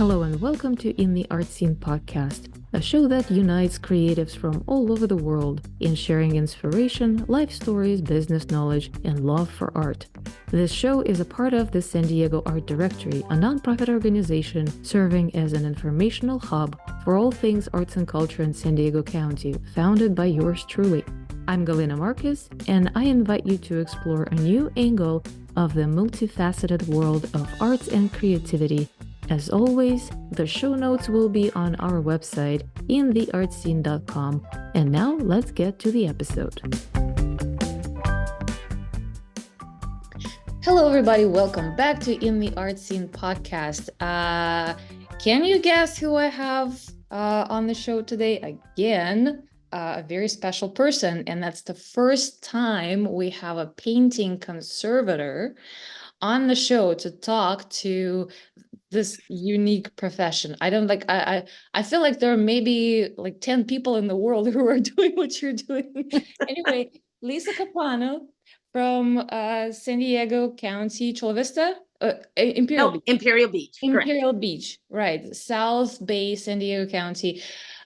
Hello and welcome to In the Art Scene podcast, a show that unites creatives from all over the world in sharing inspiration, life stories, business knowledge, and love for art. This show is a part of the San Diego Art Directory, a nonprofit organization serving as an informational hub for all things arts and culture in San Diego County, founded by yours truly. I'm Galina Marquez, and I invite you to explore a new angle of the multifaceted world of arts and creativity. As always, the show notes will be on our website, intheartscene.com. And now let's get to the episode. Hello, everybody. Welcome back to In the Art Scene podcast. Can you guess who I have on the show today? Again, a very special person, and that's the first time we have a painting conservator on the show to talk to this unique profession. I feel like there are maybe like 10 people in the world who are doing what you're doing. Anyway, Lisa Capano from San Diego County, Chula Vista, Imperial Beach. Imperial Beach, right. South Bay, San Diego County.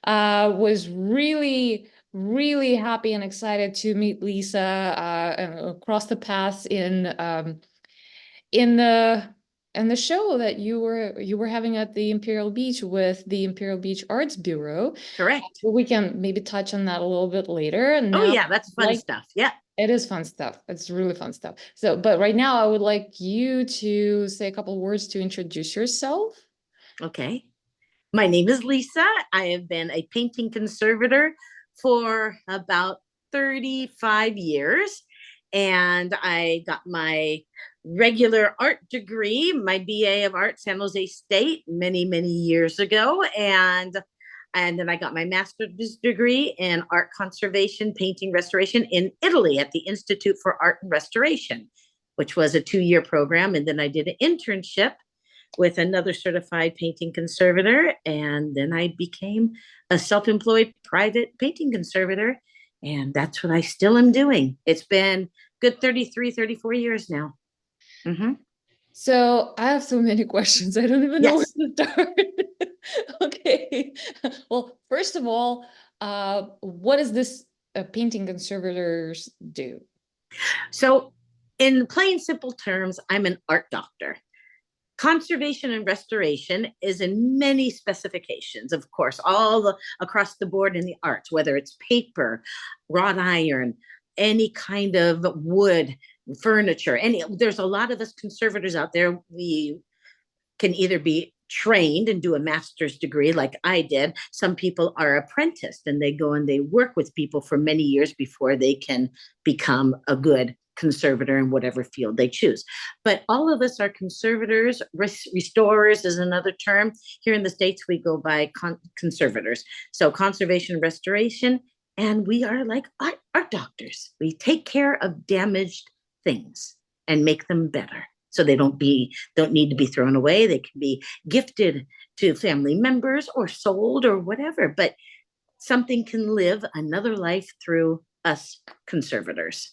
Was really happy and excited to meet Lisa and cross the paths in the show that you were having at the Imperial Beach with the Imperial Beach Arts Bureau. Correct. We can maybe touch on that a little bit later. Now, oh yeah, that's fun stuff. Yeah. It is fun stuff. It's really fun stuff. So, but right now I would like you to say a couple of words to introduce yourself. Okay. My name is Lisa. I have been a painting conservator for about 35 years. And I got my regular art degree, my BA of Art, San Jose State, many years ago. And then I got my master's degree in art conservation, painting restoration in Italy at the Institute for Art and Restoration, which was a 2-year program. And then I did an internship with another certified painting conservator. And then I became a self-employed private painting conservator. And that's what I still am doing. It's been good 34 years now. Mm-hmm. So I have so many questions. I don't even know where to start. Okay. Well, first of all, what does this painting conservators do? So in plain simple terms, I'm an art doctor. Conservation and restoration is in many specifications, of course, across the board in the arts, whether it's paper, wrought iron, any kind of wood, furniture, there's a lot of us conservators out there. We can either be trained and do a master's degree like I did. Some people are apprenticed and they go and they work with people for many years before they can become a good conservator in whatever field they choose. But all of us are conservators. Restorers is another term. Here in the States, we go by conservators. So conservation, restoration, and we are like art doctors. We take care of damaged things and make them better. So they don't need to be thrown away. They can be gifted to family members or sold or whatever, but something can live another life through us conservators.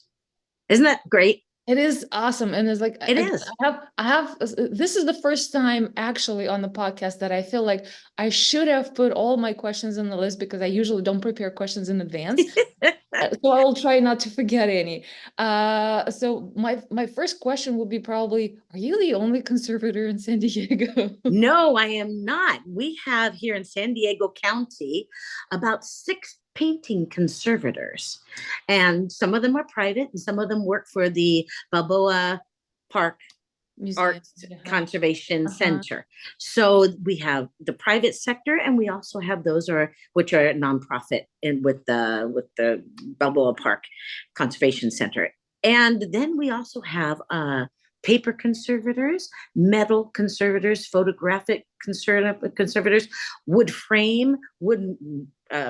Isn't that great? It is awesome. And it's like, it is. I have, this is the first time actually on the podcast that I feel like I should have put all my questions in the list because I usually don't prepare questions in advance. So I will try not to forget any. So my first question would be probably, are you the only conservator in San Diego? No, I am not. We have here in San Diego County about 6 painting conservators, and some of them are private and some of them work for the Balboa Park Museum. Art Conservation Center. So we have the private sector, and we also have those which are nonprofit and with the Balboa Park Conservation Center. And then we also have paper conservators, metal conservators, photographic conservators, wood frame, wood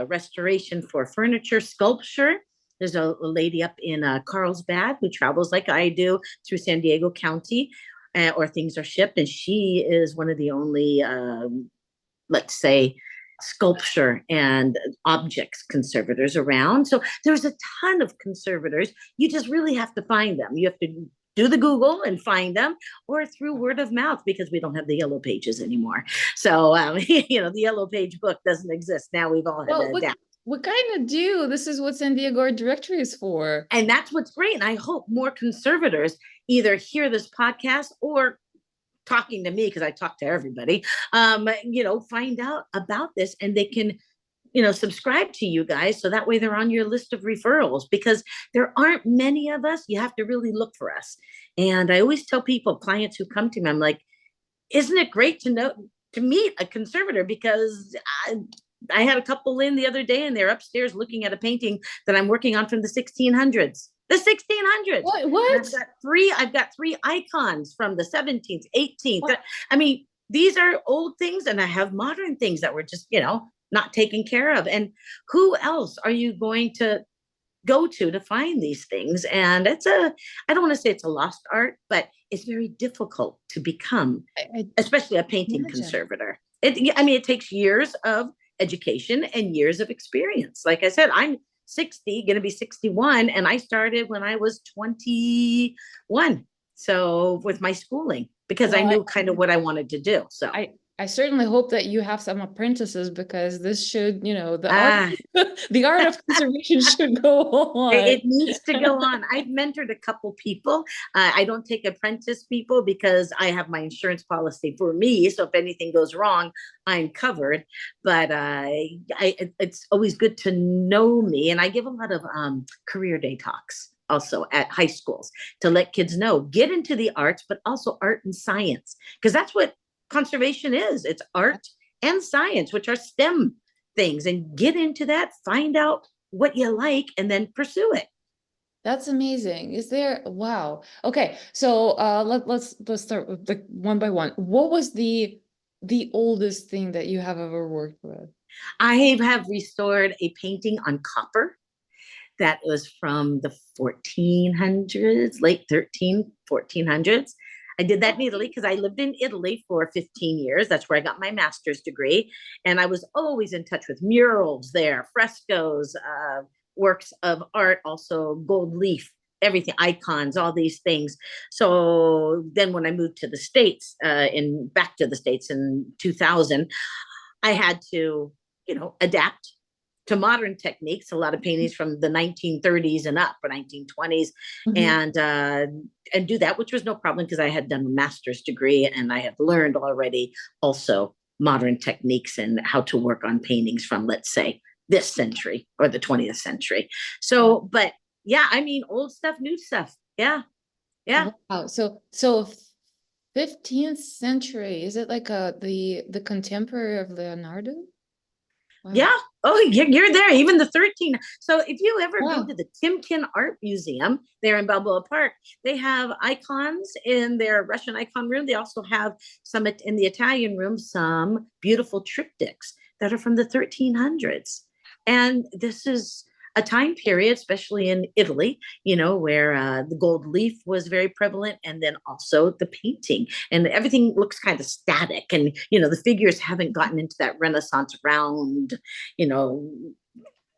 restoration for furniture, sculpture. There's a lady up in Carlsbad who travels like I do through San Diego County, or things are shipped, and she is one of the only, let's say, sculpture and objects conservators around. So there's a ton of conservators. You just really have to find them. You have to do the Google and find them, or through word of mouth, because we don't have the yellow pages anymore. So, the yellow page book doesn't exist. Now we've all had to Well, adapt. we kind of do. This is what San Diego Art Directory is for. And that's what's great. And I hope more conservators either hear this podcast or talking to me, because I talk to everybody, find out about this, and they can subscribe to you guys, so that way they're on your list of referrals, because there aren't many of us. You have to really look for us. And I always tell people, clients who come to me, I'm like, isn't it great to meet a conservator? Because I had a couple in the other day, and they're upstairs looking at a painting that I'm working on from the 1600s. The 1600s. What? I've got three icons from the 17th, 18th. What? I mean, these are old things, and I have modern things that were just, not taken care of. And who else are you going to go to find these things? And I don't want to say it's a lost art, but it's very difficult to become, especially a painting conservator. It takes years of education and years of experience. Like I said, I'm 60, going to be 61, and I started when I was 21. So with my schooling, because I knew kind of what I wanted to do. So I certainly hope that you have some apprentices, because this should, the art of conservation should go on. It needs to go on. I've mentored a couple people. I don't take apprentice people because I have my insurance policy for me. So if anything goes wrong, I'm covered. But it's always good to know me. And I give a lot of career day talks also at high schools to let kids know, get into the arts, but also art and science, because that's what conservation is. It's art and science, which are STEM things, and get into that, find out what you like, and then pursue it. That's amazing. Wow. Okay. So let's start with one by one. What was the oldest thing that you have ever worked with? I have restored a painting on copper that was from the 1400s, late 1400s. I did that in Italy because I lived in Italy for 15 years. That's where I got my master's degree. And I was always in touch with murals there, frescoes, works of art, also gold leaf, everything, icons, all these things. So then when I moved to the States, back to the States in 2000, I had to, adapt to modern techniques, a lot of paintings from the 1930s and up, or 1920s, and do that, which was no problem because I had done a master's degree and I had learned already also modern techniques and how to work on paintings from, let's say, this century or the 20th century. So, but yeah, old stuff, new stuff. Yeah. Yeah. Wow. So 15th century, is it like the contemporary of Leonardo? Wow. Yeah. Oh, you're there. Even the 13. So if you ever go to the Timken Art Museum there in Balboa Park, they have icons in their Russian icon room. They also have some in the Italian room, some beautiful triptychs that are from the 1300s. And this is a time period, especially in Italy, where the gold leaf was very prevalent, and then also the painting, and everything looks kind of static. And, the figures haven't gotten into that Renaissance round,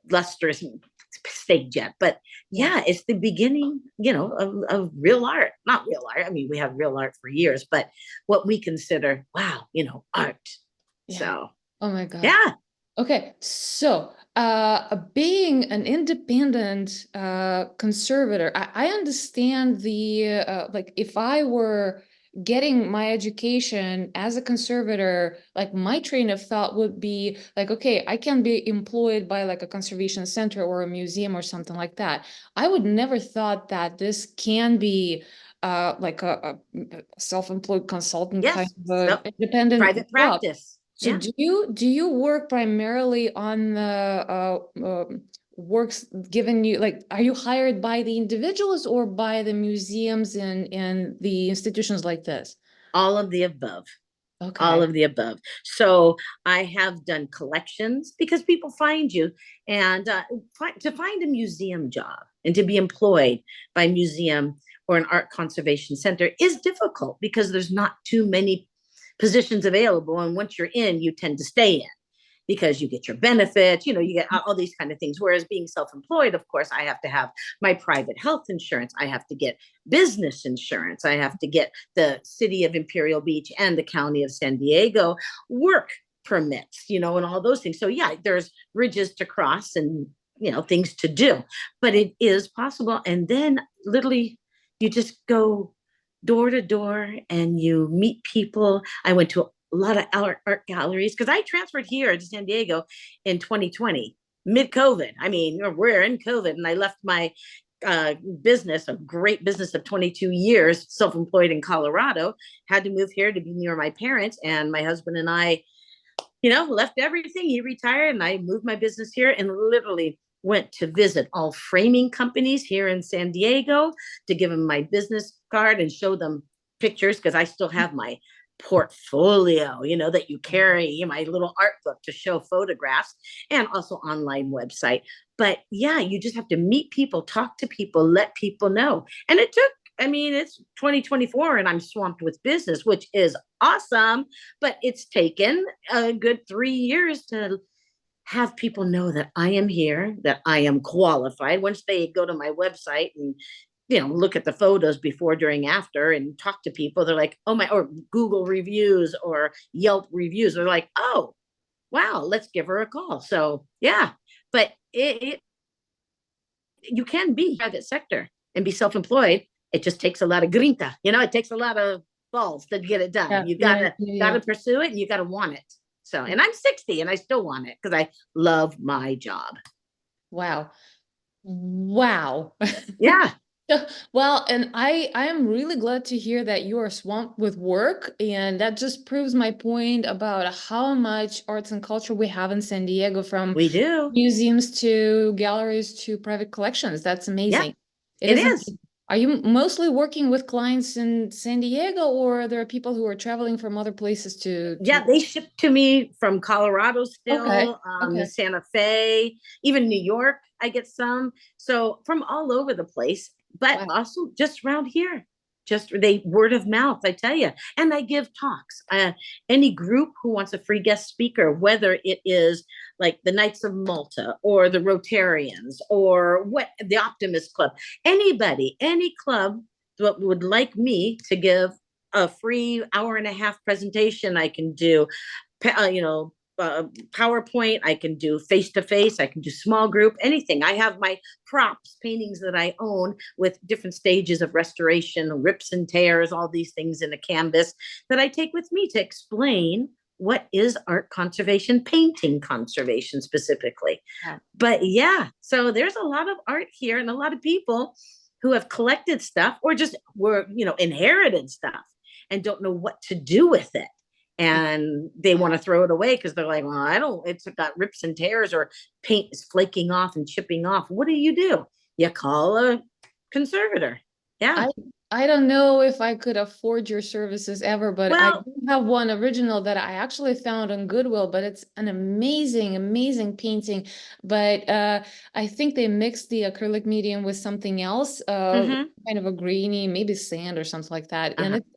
lustrous stage yet. But yeah, it's the beginning, of real art, not real art. We have real art for years, but what we consider, art. Yeah. So, oh my God. Yeah. Okay, so being an independent conservator, I understand if I were getting my education as a conservator, my train of thought would be okay, I can be employed by a conservation center or a museum or something like that. I would never thought that this can be a self-employed consultant kind of independent private practice. So yeah. do you work primarily on the works given you, are you hired by the individuals or by the museums and the institutions like this? All of the above. Okay. All of the above. So I have done collections because people find you, and to find a museum job and to be employed by a museum or an art conservation center is difficult because there's not too many positions available, and once you're in, you tend to stay in. because you get your benefits, you get all these kind of things. Whereas being self-employed, of course, I have to have my private health insurance. I have to get business insurance. I have to get the city of Imperial Beach and the county of San Diego work permits, and all those things. So yeah, there's bridges to cross and, things to do, but it is possible. And then literally you just go door to door and you meet people. I went to a lot of art galleries because I transferred here to San Diego in 2020, mid COVID. I mean, we're in COVID, and I left my business, a great business of 22 years, self-employed in Colorado, had to move here to be near my parents. And my husband and I, left everything. He retired and I moved my business here and literally went to visit all framing companies here in San Diego to give them my business card and show them pictures, because I still have my portfolio, that you carry, my little art book to show photographs, and also online website. But yeah, you just have to meet people, talk to people, let people know. And it took, it's 2024 and I'm swamped with business, which is awesome, but it's taken a good 3 years to have people know that I am here, that I am qualified. Once they go to my website and look at the photos before, during, after, and talk to people, they're like, oh my, or Google reviews or Yelp reviews, they're like, oh wow, let's give her a call. So yeah, but you can be private sector and be self-employed. It just takes a lot of grinta, it takes a lot of balls to get it done. Yeah, You gotta pursue it, and you gotta want it. So, and I'm 60 and I still want it because I love my job. Wow. Yeah. Well, and I am really glad to hear that you are swamped with work, and that just proves my point about how much arts and culture we have in San Diego, from We do. museums to galleries to private collections. That's Yeah, amazing. It it is. is. Are you mostly working with clients in San Diego, or are there people who are traveling from other places to? Yeah, they ship to me from Colorado Okay. still, Okay. Santa Fe, even New York. I get some. So from all over the place, but Wow. also just around here. Just they word of mouth, I tell you. And I give talks. Any group who wants a free guest speaker, whether it is like the Knights of Malta or the Rotarians or what the Optimist Club, anybody, any club that would like me to give a free hour-and-a-half presentation, I can do, PowerPoint, I can do face-to-face, I can do small group, anything. I have my props, paintings that I own with different stages of restoration, rips and tears, all these things in a canvas that I take with me to explain what is art conservation, painting conservation specifically. Wow. But yeah, so there's a lot of art here and a lot of people who have collected stuff or just were, inherited stuff and don't know what to do with it. And they want to throw it away because they're like, well, it's got rips and tears or paint is flaking off and chipping off. What do? You call a conservator. Yeah. I don't know if I could afford your services ever, but I Well, do have one original that I actually found on Goodwill, but it's an amazing, amazing painting. But I think they mixed the acrylic medium with something else, kind of a grainy, maybe sand or something like that. And uh-huh. it's,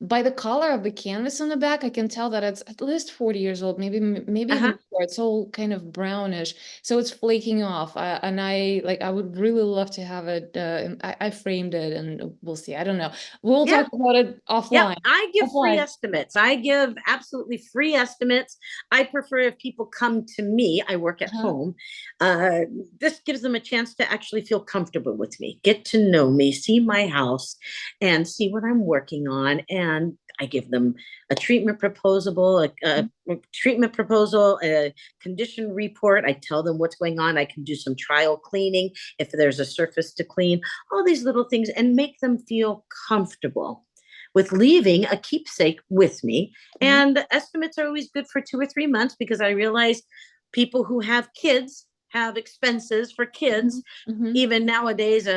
by the color of the canvas on the back, I can tell that it's at least 40 years old, maybe Uh-huh. even more. It's all kind of brownish, so it's flaking off. And I would really love to have it. I framed it, and we'll see. I don't know. We'll Yeah. talk about it Yeah, offline. I give free Offline. estimates. I give absolutely free estimates. I prefer if people come to me, I work at Uh-huh. home. Uh, this gives them a chance to actually feel comfortable with me, get to know me, see my house, and see what I'm working on. And I give them a treatment proposal, a condition report. I tell them what's going on. I can do some trial cleaning if there's a surface to clean, all these little things, and make them feel comfortable with leaving a keepsake with me. Mhm. And estimates are always good for 2 or 3 months because I realize people who have kids have expenses for kids. Mhm. Even nowadays,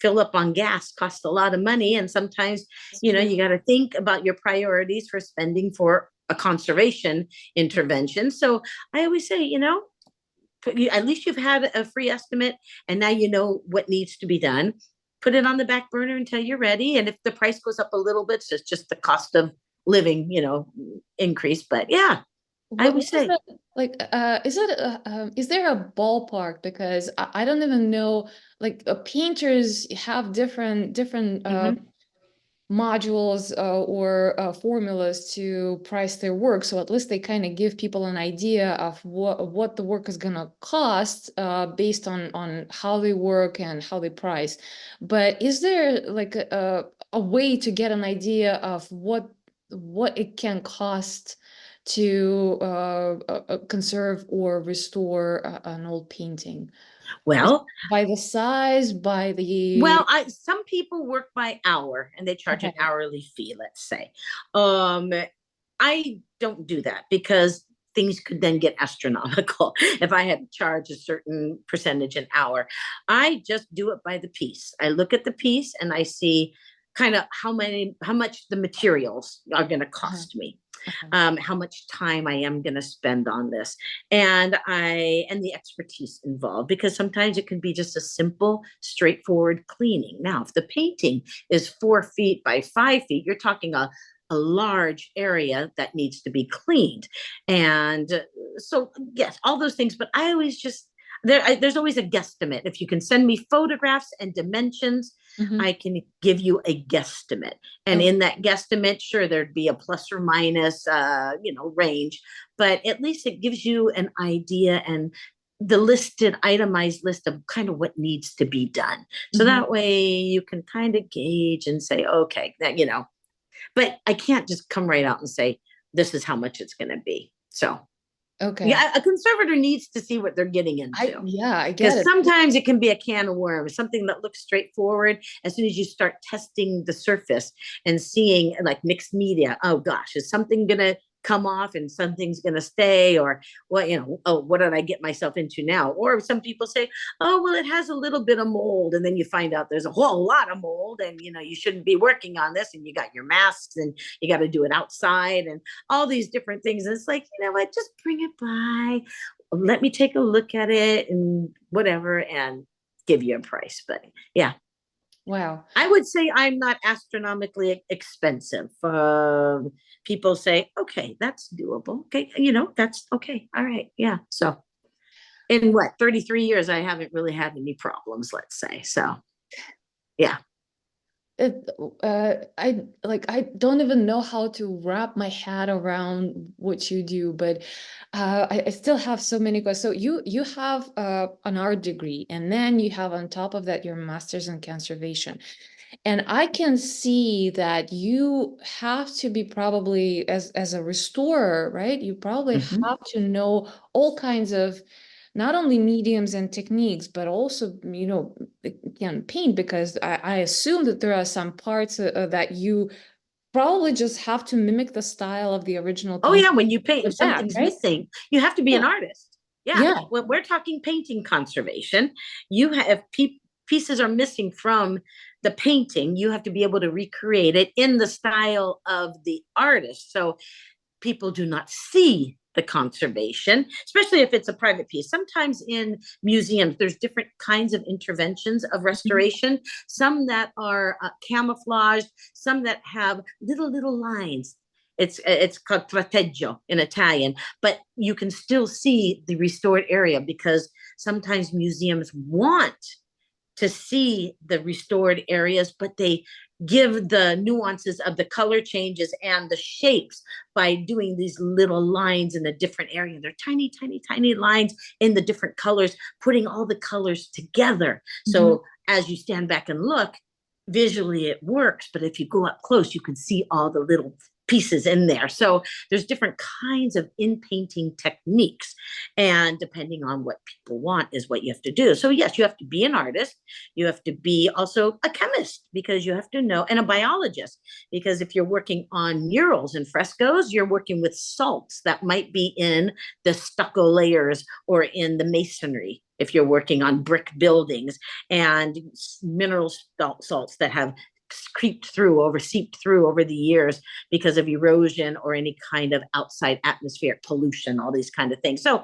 fill up on gas costs a lot of money. And sometimes, That's true. you got to think about your priorities for spending for a conservation intervention. So I always say, at least you've had a free estimate and now you know what needs to be done. Put it on the back burner until you're ready. And if the price goes up a little bit, so it's just the cost of living, increase. But yeah. I What always is say. that like? Is there a ballpark? Because I don't even know. Like painters have different Mhm. modules or formulas to price their work, so at least they kind of give people an idea of what the work is gonna cost based on how they work and how they price. But is there like a way to get an idea of what it can cost to conserve or restore an old painting? Is Well, by the size, by the Well, I some people work by hour and they charge an okay. hourly fee, let's say. Um, I don't do that because things could then get astronomical if I had to charge a certain percentage an hour. I just do it by the piece. I look at the piece and I see kind of how much the materials are going to Uh-huh, cost me, uh-huh. how much time I am going to spend on this, and the expertise involved, because sometimes it can be just a simple, straightforward cleaning. Now, if the painting is 4 feet by 5 feet, you're talking a large area that needs to be cleaned, and so yes, all those things. But I always just there's always a guesstimate. If you can send me photographs and dimensions, Mhm. I can give you a guesstimate. And Okay. in that guesstimate, sure, there'd be a plus or minus, range, but at least it gives you an idea and the itemized list of kind of what needs to be done. So Mhm. that way you can kind of gauge and say, okay, but I can't just come right out and say, this is how much it's going to be. So Okay. yeah, a conservator needs to see what they're getting into, Yeah, I get because it. sometimes it can be a can of worms, something that looks straightforward. As soon as you start testing the surface and seeing like mixed media, oh gosh, is something gonna come off and something's gonna stay, or oh, what did I get myself into now? Or some people say, oh well, it has a little bit of mold, and then you find out there's a whole lot of mold, and you shouldn't be working on this, and you got your masks, and you got to do it outside, and all these different things. And it's like, you know what, just bring it by, let me take a look at it and whatever, and give you a price. But yeah, Wow. I would say I'm not astronomically expensive. People say, okay, that's doable. Okay, that's okay. All right, yeah. So in what 33 years, I haven't really had any problems. Let's say so. Yeah. It, I don't even know how to wrap my head around what you do, but I still have so many questions. So you have an art degree, and then you have on top of that your master's in conservation. And I can see that you have to be probably as a restorer, right? You probably Mhm. have to know all kinds of not only mediums and techniques, but also, can paint because I assume that there are some parts that you probably just have to mimic the style of the original Oh painting yeah, when you paint, with if that, something's right? missing, you have to be Yeah. an artist. Yeah, Yeah. when we're talking painting conservation, you have pieces are missing from the painting. You have to be able to recreate it in the style of the artist. So people do not see the conservation, especially if it's a private piece. Sometimes in museums, there's different kinds of interventions of Mhm. restoration, some that are camouflaged, some that have little lines. It's called tratteggio in Italian, but you can still see the restored area, because sometimes museums want to see the restored areas, but they give the nuances of the color changes and the shapes by doing these little lines in a different area. They're tiny lines in the different colors, putting all the colors together. Mhm. So as you stand back and look, visually it works, but if you go up close, you can see all the little pieces in there. So there's different kinds of in painting techniques, and depending on what people want is what you have to do. So yes, you have to be an artist, you have to be also a chemist, because you have to know, and a biologist, because if you're working on murals and frescoes, you're working with salts that might be in the stucco layers or in the masonry. If you're working on brick buildings, and mineral salts that have seeped through over the years because of erosion or any kind of outside atmospheric pollution, all these kind of things. So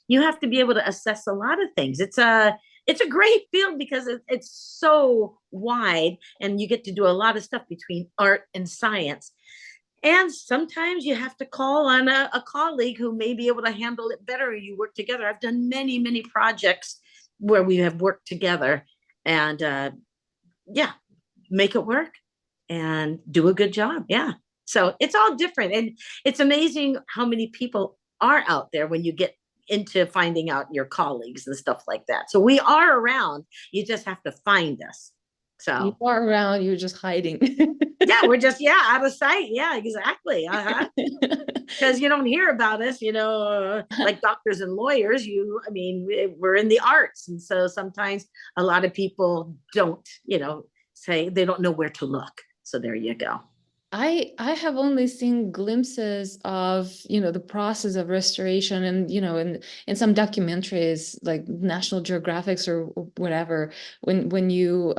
you have to be able to assess a lot of things. It's a great field because it's so wide, and you get to do a lot of stuff between art and science. And sometimes you have to call on a colleague who may be able to handle it better. You work together. I've done many, many projects where we have worked together and yeah, make it work and do a good job. Yeah. So it's all different. And it's amazing how many people are out there when you get into finding out your colleagues and stuff like that. So we are around. You just have to find us. You So are around, you're just hiding. yeah, we're just, yeah, out of sight. Yeah, exactly. Uh-huh. Because you don't hear about us, like doctors and lawyers. I mean, we're in the arts. And so sometimes a lot of people don't, say they don't know where to look. So there you go. I have only seen glimpses of, the process of restoration and, in some documentaries like National Geographics or whatever, when you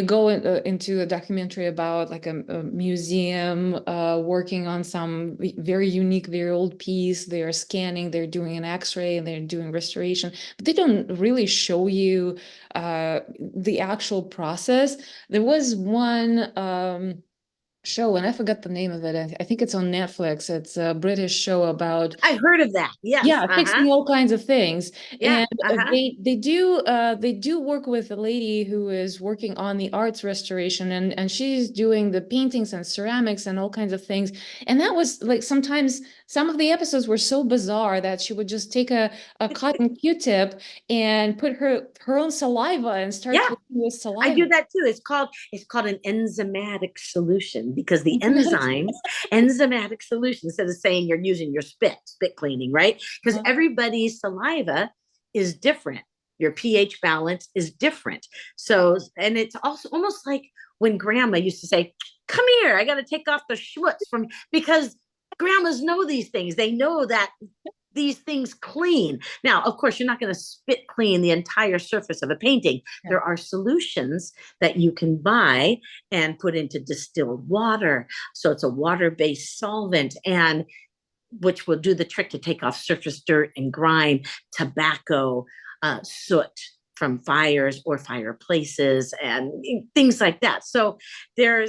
go into a documentary about like a museum working on some very unique, very old piece, they're scanning, they're doing an X-ray, and they're doing restoration, but they don't really show you the actual process. There was one show, and I forgot the name of it. I think it's on Netflix. It's a British show about, I heard of that. Yes. yeah, Uh-huh. fixing all kinds of things. Yeah. And Uh-huh. they do work with a lady who is working on the arts restoration, and she's doing the paintings and ceramics and all kinds of things. And that was like, sometimes some of the episodes were so bizarre that she would just take a cotton Q-tip and put her own saliva and start Yeah. cleaning with I saliva. do that too. It's called an enzymatic solution because the enzymatic solution, instead of saying you're using your spit cleaning, right? Because everybody's saliva is different. Your pH balance is different. So, and it's also almost like when grandma used to say, "Come here, I got to take off the schmutz from," because grandmas know these things. They know that these things clean. Now, of course, you're not going to spit clean the entire surface of a painting. Yeah. There are solutions that you can buy and put into distilled water. So it's a water-based solvent, and which will do the trick to take off surface dirt and grime, tobacco, soot from fires or fireplaces and things like that. So there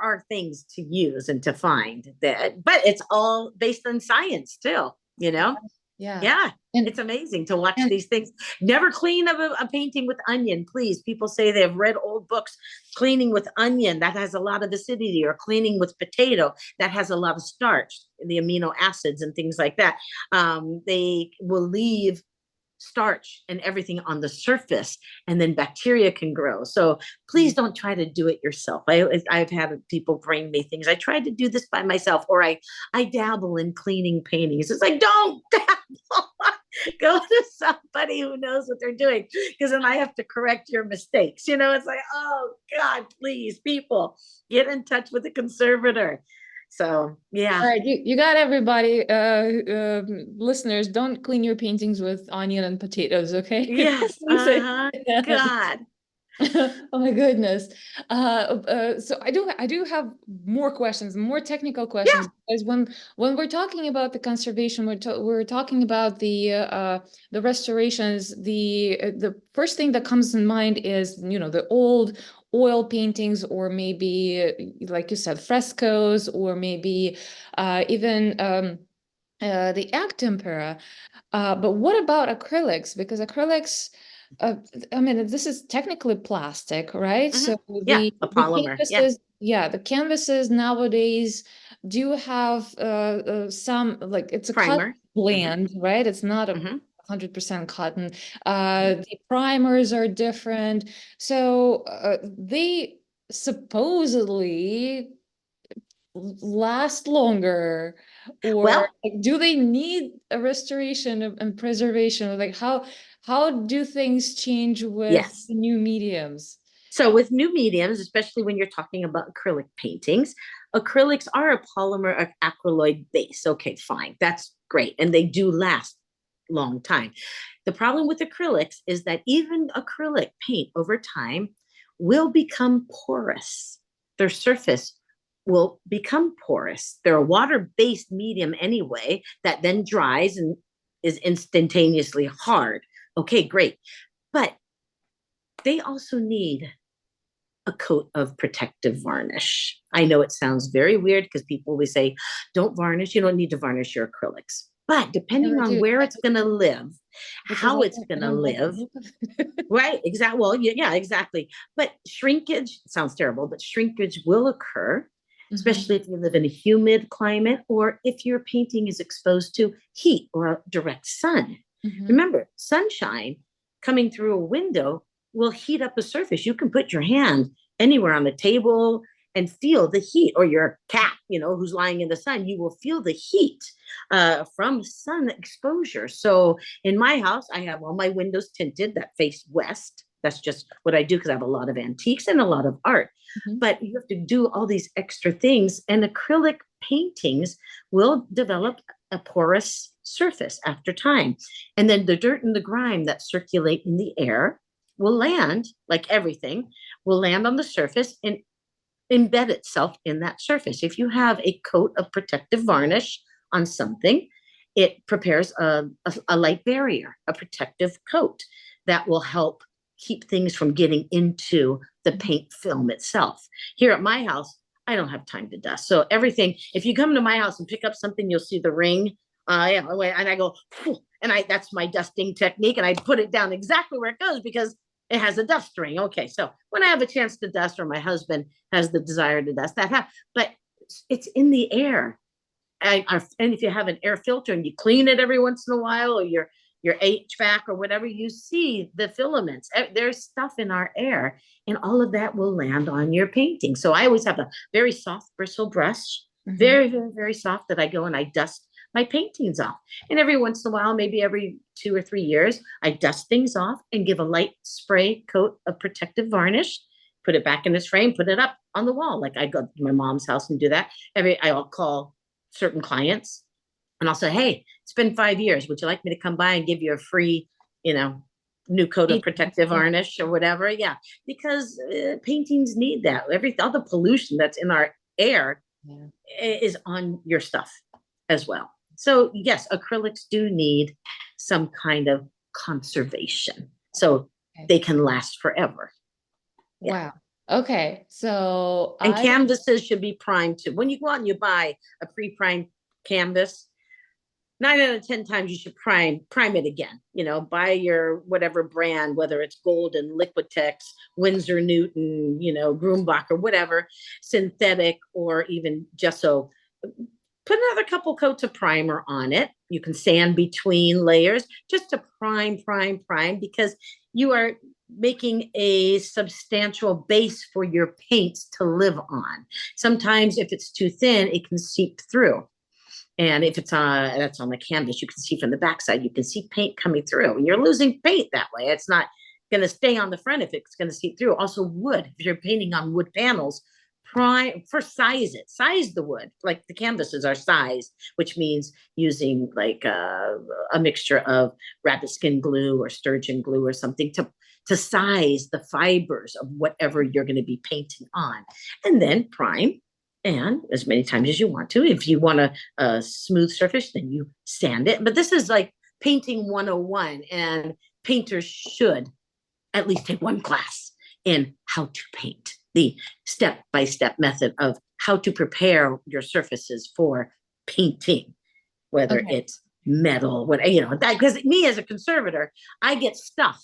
are things to use and to find that, but it's all based on science still. Yeah. Yeah, And it's amazing to watch and these things. Never clean a painting with onion, please. People say they've read old books. Cleaning with onion, that has a lot of acidity, or cleaning with potato, that has a lot of starch, the amino acids and things like that. They will leave starch and everything on the surface, and then bacteria can grow. So please don't try to do it yourself. I've had people bring me things. I tried to do this by myself, or I dabble in cleaning paintings. It's like, don't dabble. Go to somebody who knows what they're doing, because then I have to correct your mistakes. It's like, oh God, please, people, get in touch with a conservator. So yeah. all right, you got everybody. Listeners, don't clean your paintings with onion and potatoes, okay? Yes. Please. Uh-huh. God. Oh my goodness. So I do have more questions, more technical Yeah. questions, because when we're talking about the conservation, we're talking about the restorations. The first thing that comes in mind is, the old oil paintings, or maybe like you said, frescoes, or maybe even the egg tempera. But what about acrylics? Because acrylics, I mean, this is technically plastic, right? Mhm. So Yeah, a the polymer. Yeah. canvases, yeah, the canvases nowadays do have some, like, it's a cotton Primer. Hmm. blend, right? It's not a Hmm. 100% cotton. The primers are different. So they supposedly last longer, or Well, like, do they need a restoration and preservation? Like, how do things change with yes. new mediums? So with new mediums, especially when you're talking about acrylic paintings, acrylics are a polymer of acryloid base. Okay, fine. That's great. And they do last long time. The problem with acrylics is that even acrylic paint over time will become porous. Their surface will become porous. They're a water-based medium anyway that then dries and is instantaneously hard. Okay, great. But they also need a coat of protective varnish. I know it sounds very weird because people always say, don't varnish. You don't need to varnish your acrylics. But depending Never on do. where it's going to live, Because how it's going I to don't like the live, look of it. right? Exactly. Well, yeah, exactly. But shrinkage sounds terrible, but shrinkage will occur, Mhm, especially if you live in a humid climate or if your painting is exposed to heat or direct sun. mhm. Remember, sunshine coming through a window will heat up a surface. You can put your hand anywhere on the table and feel the heat, or your cat, who's lying in the sun, you will feel the heat from sun exposure. So in my house, I have all my windows tinted that face west. That's just what I do because I have a lot of antiques and a lot of art. Mhm. But you have to do all these extra things, and acrylic paintings will develop a porous surface after time. And then the dirt and the grime that circulate in the air will land, like everything, will land on the surface and embed itself in that surface. If you have a coat of protective varnish on something, it prepares a light barrier, a protective coat that will help keep things from getting into the paint film itself. Here at my house, I don't have time to dust. So everything, if you come to my house and pick up something, you'll see the ring. Yeah, and I go, and that's my dusting technique, and I put it down exactly where it goes because it has a dust ring. Okay, so when I have a chance to dust, or my husband has the desire to dust, but it's in the air. And if you have an air filter and you clean it every once in a while, or your HVAC or whatever, you see the filaments. There's stuff in our air, and all of that will land on your painting. So I always have a very soft bristle brush, Mhm. very, very, very soft, that I go and I dust my paintings off. And every once in a while, maybe every 2 or 3 years, I dust things off and give a light spray coat of protective varnish, put it back in its frame, put it up on the wall. Like I go to my mom's house and do that. I'll call certain clients and I'll say, hey, it's been 5 years. Would you like me to come by and give you a free, you know, new coat of Paintings, protective yeah. varnish or whatever? Yeah, because paintings need that. All the pollution that's in our air Yeah. is on your stuff as well. So yes, acrylics do need some kind of conservation so Okay. they can last forever. Yeah. Wow. Okay. So And I canvases should be primed too. When you go out and you buy a pre-primed canvas, 9 out of 10 times you should prime it again. Buy your whatever brand, whether it's Golden, Liquitex, Winsor Newton, Groombach or whatever, synthetic or even gesso. Put another couple coats of primer on it. You can sand between layers just to prime, because you are making a substantial base for your paints to live on. Sometimes if it's too thin, it can seep through. And if that's on the canvas, you can see from the backside, you can see paint coming through, and you're losing paint that way. It's not going to stay on the front if it's going to seep through. Also, wood, if you're painting on wood panels, size the wood. Like the canvases are sized, which means using like a mixture of rabbit skin glue or sturgeon glue or something to size the fibers of whatever you're going to be painting on, and then prime. And as many times as you want to. If you want a smooth surface, then you sand it. But this is like painting 101, and painters should at least take one class in how to paint, the step-by-step method of how to prepare your surfaces for painting, whether okay. it's metal, that, because me as a conservator, I get stuff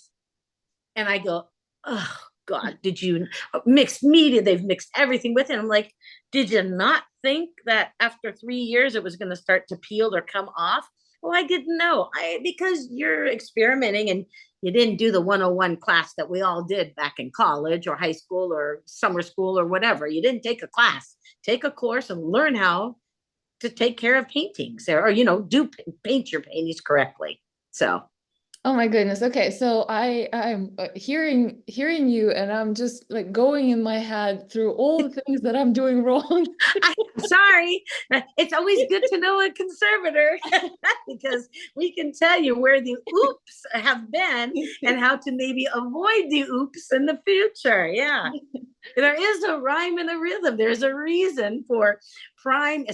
and I go, oh God, did you mix media? They've mixed everything with it. I'm like, did you not think that after 3 years it was going to start to peel or come off? Well, I didn't know. Because you're experimenting and you didn't do the 101 class that we all did back in college or high school or summer school or whatever. You didn't take a class, take a course and learn how to take care of paintings, or do paint your paintings correctly. So Oh my goodness. Okay. So I'm hearing you, and I'm just like going in my head through all the things that I'm doing wrong. I'm sorry. It's always good to know a conservator because we can tell you where the oops have been and how to maybe avoid the oops in the future. Yeah. There is a rhyme and a rhythm. There's a reason for priming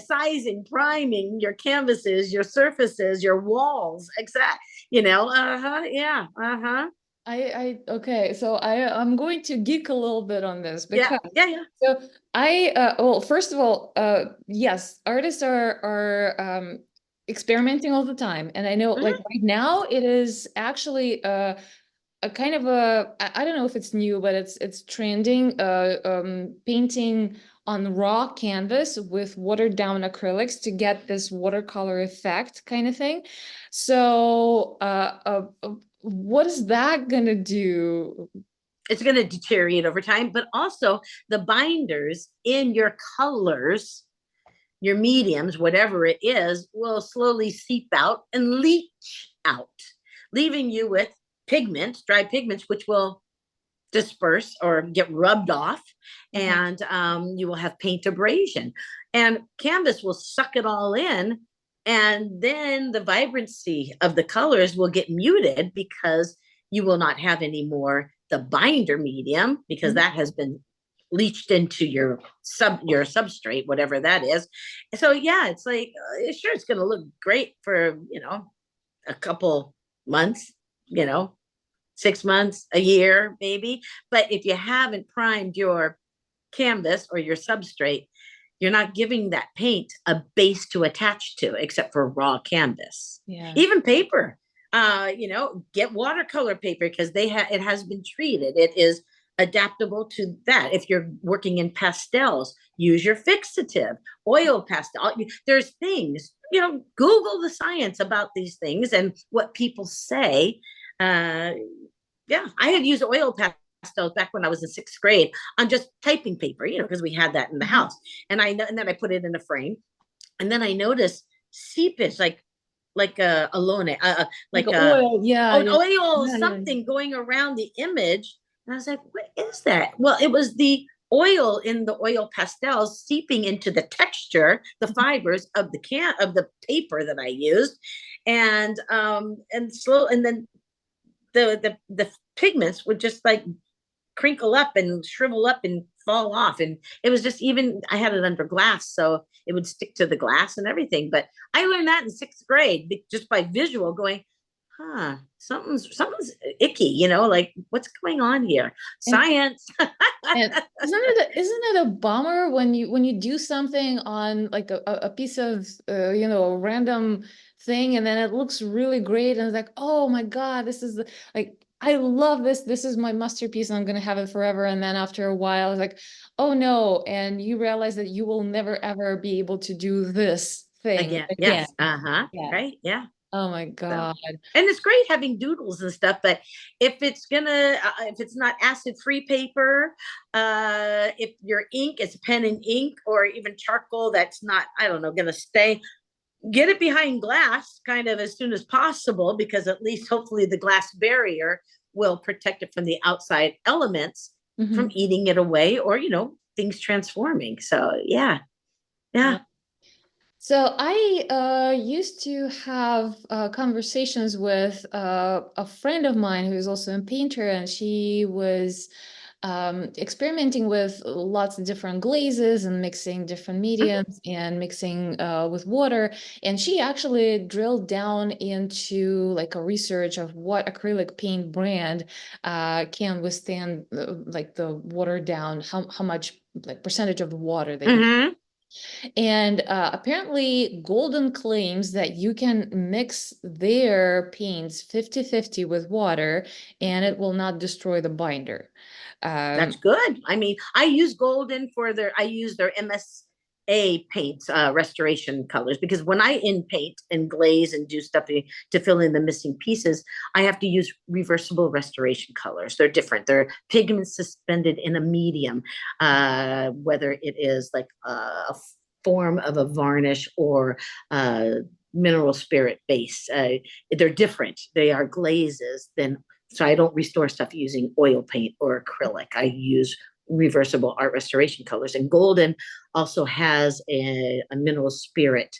your canvases, your surfaces, your walls. Exact. Yeah. Uh-huh. Okay, so I'm going to geek a little bit on this Yeah, because yeah, yeah. so well, first of all, yes, artists are experimenting all the time, and I know like Mhm. right now it is actually a kind of I don't know if it's new, but it's trending, painting on raw canvas with watered down acrylics to get this watercolor effect kind of thing. So what is that gonna do? It's going to deteriorate over time, but also the binders in your colors, your mediums, whatever it is, will slowly seep out and leach out, leaving you with pigments, dry pigments, which will disperse or get rubbed off, Okay. and you will have paint abrasion. And canvas will suck it all in, and then the vibrancy of the colors will get muted because you will not have any more the binder medium, because Mhm. that has been leached into your substrate, whatever that is. So yeah, it's like sure, it's going to look great for a couple months, you know 6 months, a year, maybe. But if you haven't primed your canvas or your substrate, you're not giving that paint a base to attach to, except for raw canvas. Yeah. Even paper, get watercolor paper because it has been treated. It is adaptable to that. If you're working in pastels, use your fixative, oil pastel. There's things, Google the science about these things and what people say. Uh, yeah, I had used oil pastels back when I was in sixth grade on just typing paper, because we had that in the Mhm. house. And then I put it in a frame, and then I noticed seepage, like a alone, Like like a oil, yeah, an yeah, oil yeah, yeah. something going around the image. And I was like, what is that? Well, it was the oil in the oil pastels seeping into the texture, the fibers of the paper that I used, and then the pigments would just like crinkle up and shrivel up and fall off. And it was just, even I had it under glass, so it would stick to the glass and everything. But I learned that in sixth grade just by visual, going, something's icky, like what's going on here? And Science. And isn't it a bummer when you do something on like a piece of a random thing, and then it looks really great and it's like, oh my God, this is like, I love this. This is my masterpiece and I'm gonna have it forever. And then after a while, it's like, oh no, and you realize that you will never ever be able to do this thing Again, again. yes, uh-huh, Yeah. right, yeah. Oh my So, God. and it's great having doodles and stuff, but if it's not acid free paper, if your ink is pen and ink or even charcoal, that's not, I don't know, gonna stay. Get it behind glass kind of as soon as possible, because at least hopefully the glass barrier will protect it from the outside elements from Mhm. eating it away, or things transforming. So yeah, Yeah. yeah. So I used to have conversations with a friend of mine who is also a painter, and she was experimenting with lots of different glazes and mixing different mediums and mixing with water. And she actually drilled down into like a research of what acrylic paint brand can withstand like the water down, how much like percentage of the water they can. Mm-hmm. And apparently, Golden claims that you can mix their paints 50-50 with water and it will not destroy the binder. That's Um, good. I mean, I use their MSA paints, restoration colors, because when I in paint and glaze and do stuff to fill in the missing pieces, I have to use reversible restoration colors. They're different. They're pigments suspended in a medium, whether it is like a form of a varnish or mineral spirit base. They're different. They are glazes than, so I don't restore stuff using oil paint or acrylic. I use reversible art restoration colors. And Golden also has a mineral spirit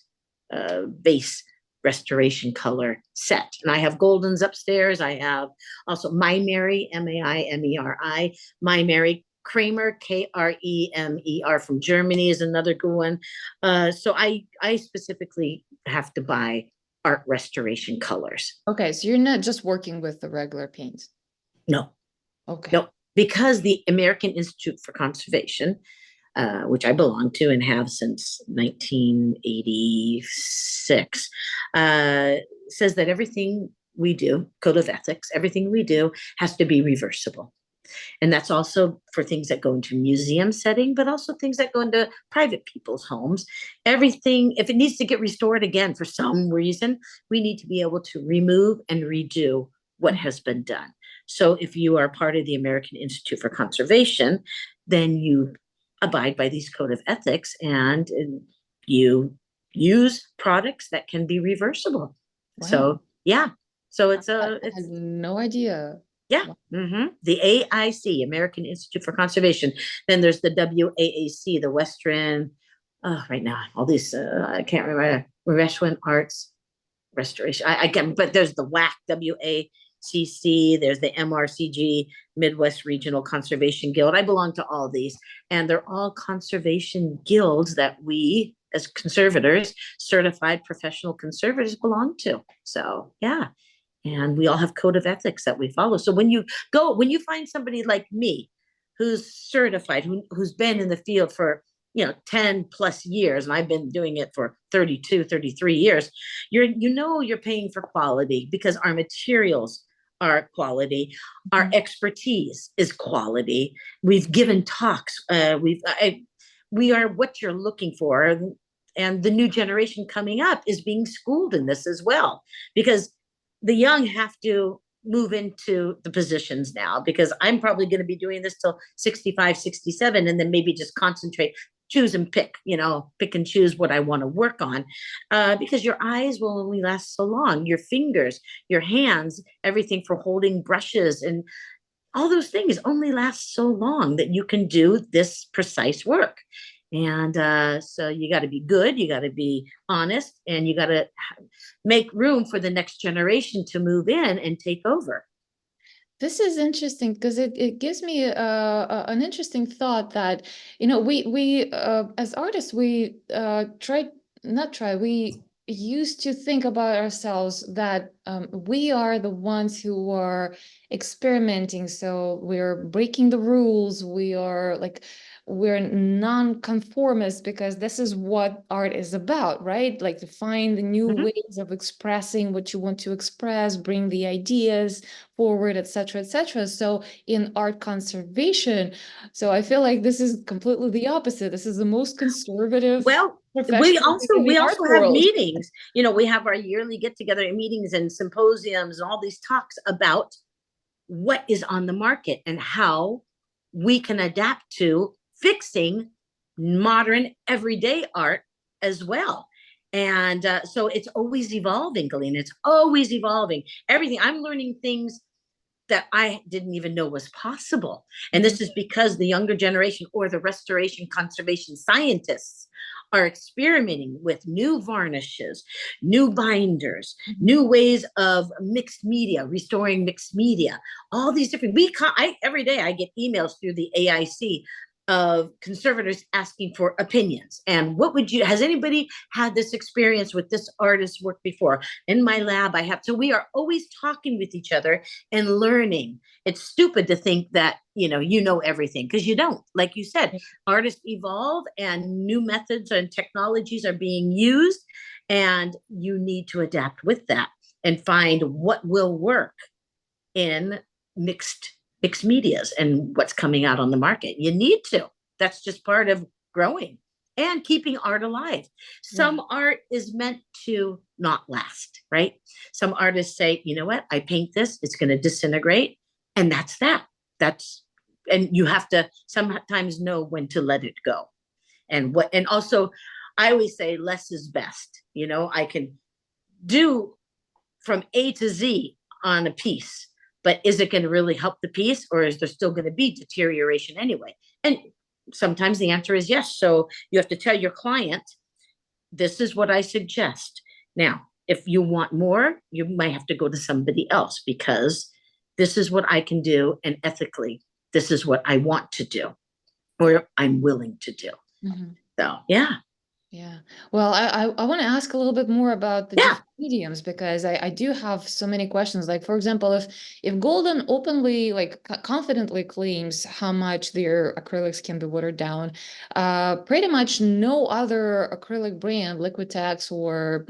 base restoration color set. And I have Goldens upstairs. I have also My Mary, Maimeri, My Mary Kramer, Kremer from Germany is another good one. So I specifically have to buy art restoration colors. okay, so you're not just working with the regular paints. No, Okay. no, because the American Institute for Conservation, which I belong to and have since 1986, says that everything we do, code of ethics, everything we do has to be reversible. And that's also for things that go into museum setting, but also things that go into private people's homes. Everything, if it needs to get restored again for some reason, we need to be able to remove and redo what has been done. So if you are part of the American Institute for Conservation, then you abide by these code of ethics and you use products that can be reversible. Wow. So yeah. So I had no idea. yeah. Wow. The AIC, American Institute for Conservation. Then there's the WAAC, the Western, right now, all these, I can't remember, Western Arts Restoration. I can't, but there's the WAC, WACC, there's the MRCG, Midwest Regional Conservation Guild. I belong to all these, and they're all conservation guilds that we, as conservators, certified professional conservators, belong to. So, yeah. And we all have code of ethics that we follow. So when you find somebody like me who's certified, who's been in the field for 10 plus years, and I've been doing it for 32, 33 years, you're paying for quality because our materials are quality, our expertise is quality. We've given talks, we are what you're looking for. And the new generation coming up is being schooled in this as well, because the young have to move into the positions now, because I'm probably going to be doing this till 65, 67, and then maybe just concentrate, choose and pick and choose what I want to work on, because your eyes will only last so long. Your fingers, your hands, everything for holding brushes and all those things only last so long that you can do this precise work. And so you got to be good, you got to be honest, and you got to make room for the next generation to move in and take over. This is interesting because it gives me an interesting thought that, we as artists, we we used to think about ourselves that we are the ones who are experimenting. So we're breaking the rules. We're non-conformist because this is what art is about, right? Like to find the new ways of expressing what you want to express, bring the ideas forward, etc., etc. So in art conservation, so I feel like this is completely the opposite. This is the most conservative professional thing in the we art also have world. meetings. We have our yearly get-together meetings and symposiums and all these talks about what is on the market and how we can adapt to fixing modern everyday art as well. And so it's always evolving, Galina. It's always evolving. Everything. I'm learning things that I didn't even know was possible. And this is because the younger generation or the restoration conservation scientists are experimenting with new varnishes, new binders, new ways of mixed media, restoring mixed media, all these different, every day I get emails through the AIC of conservators asking for opinions. And has anybody had this experience with this artist's work before? In my lab, I have. So we are always talking with each other and learning. It's stupid to think that, you know everything, because you don't. Like you said, artists evolve and new methods and technologies are being used, and you need to adapt with that and find what will work in mixed medias and what's coming out on the market. You need to. That's just part of growing and keeping art alive. Some art is meant to not last, right? Some artists say, you know what, I paint this, it's going to disintegrate, and that's that. And you have to sometimes know when to let it go. And also I always say less is best. I can do from A to Z on a piece, but is it going to really help the piece, or is there still going to be deterioration anyway? And sometimes the answer is yes. So you have to tell your client, this is what I suggest. Now, if you want more, you might have to go to somebody else, because this is what I can do, and ethically, this is what I want to do, or I'm willing to do. So, yeah. Yeah. Well, I want to ask a little bit more about the mediums, because I do have so many questions. Like, for example, if Golden openly, like confidently claims how much their acrylics can be watered down, pretty much no other acrylic brand, Liquitex or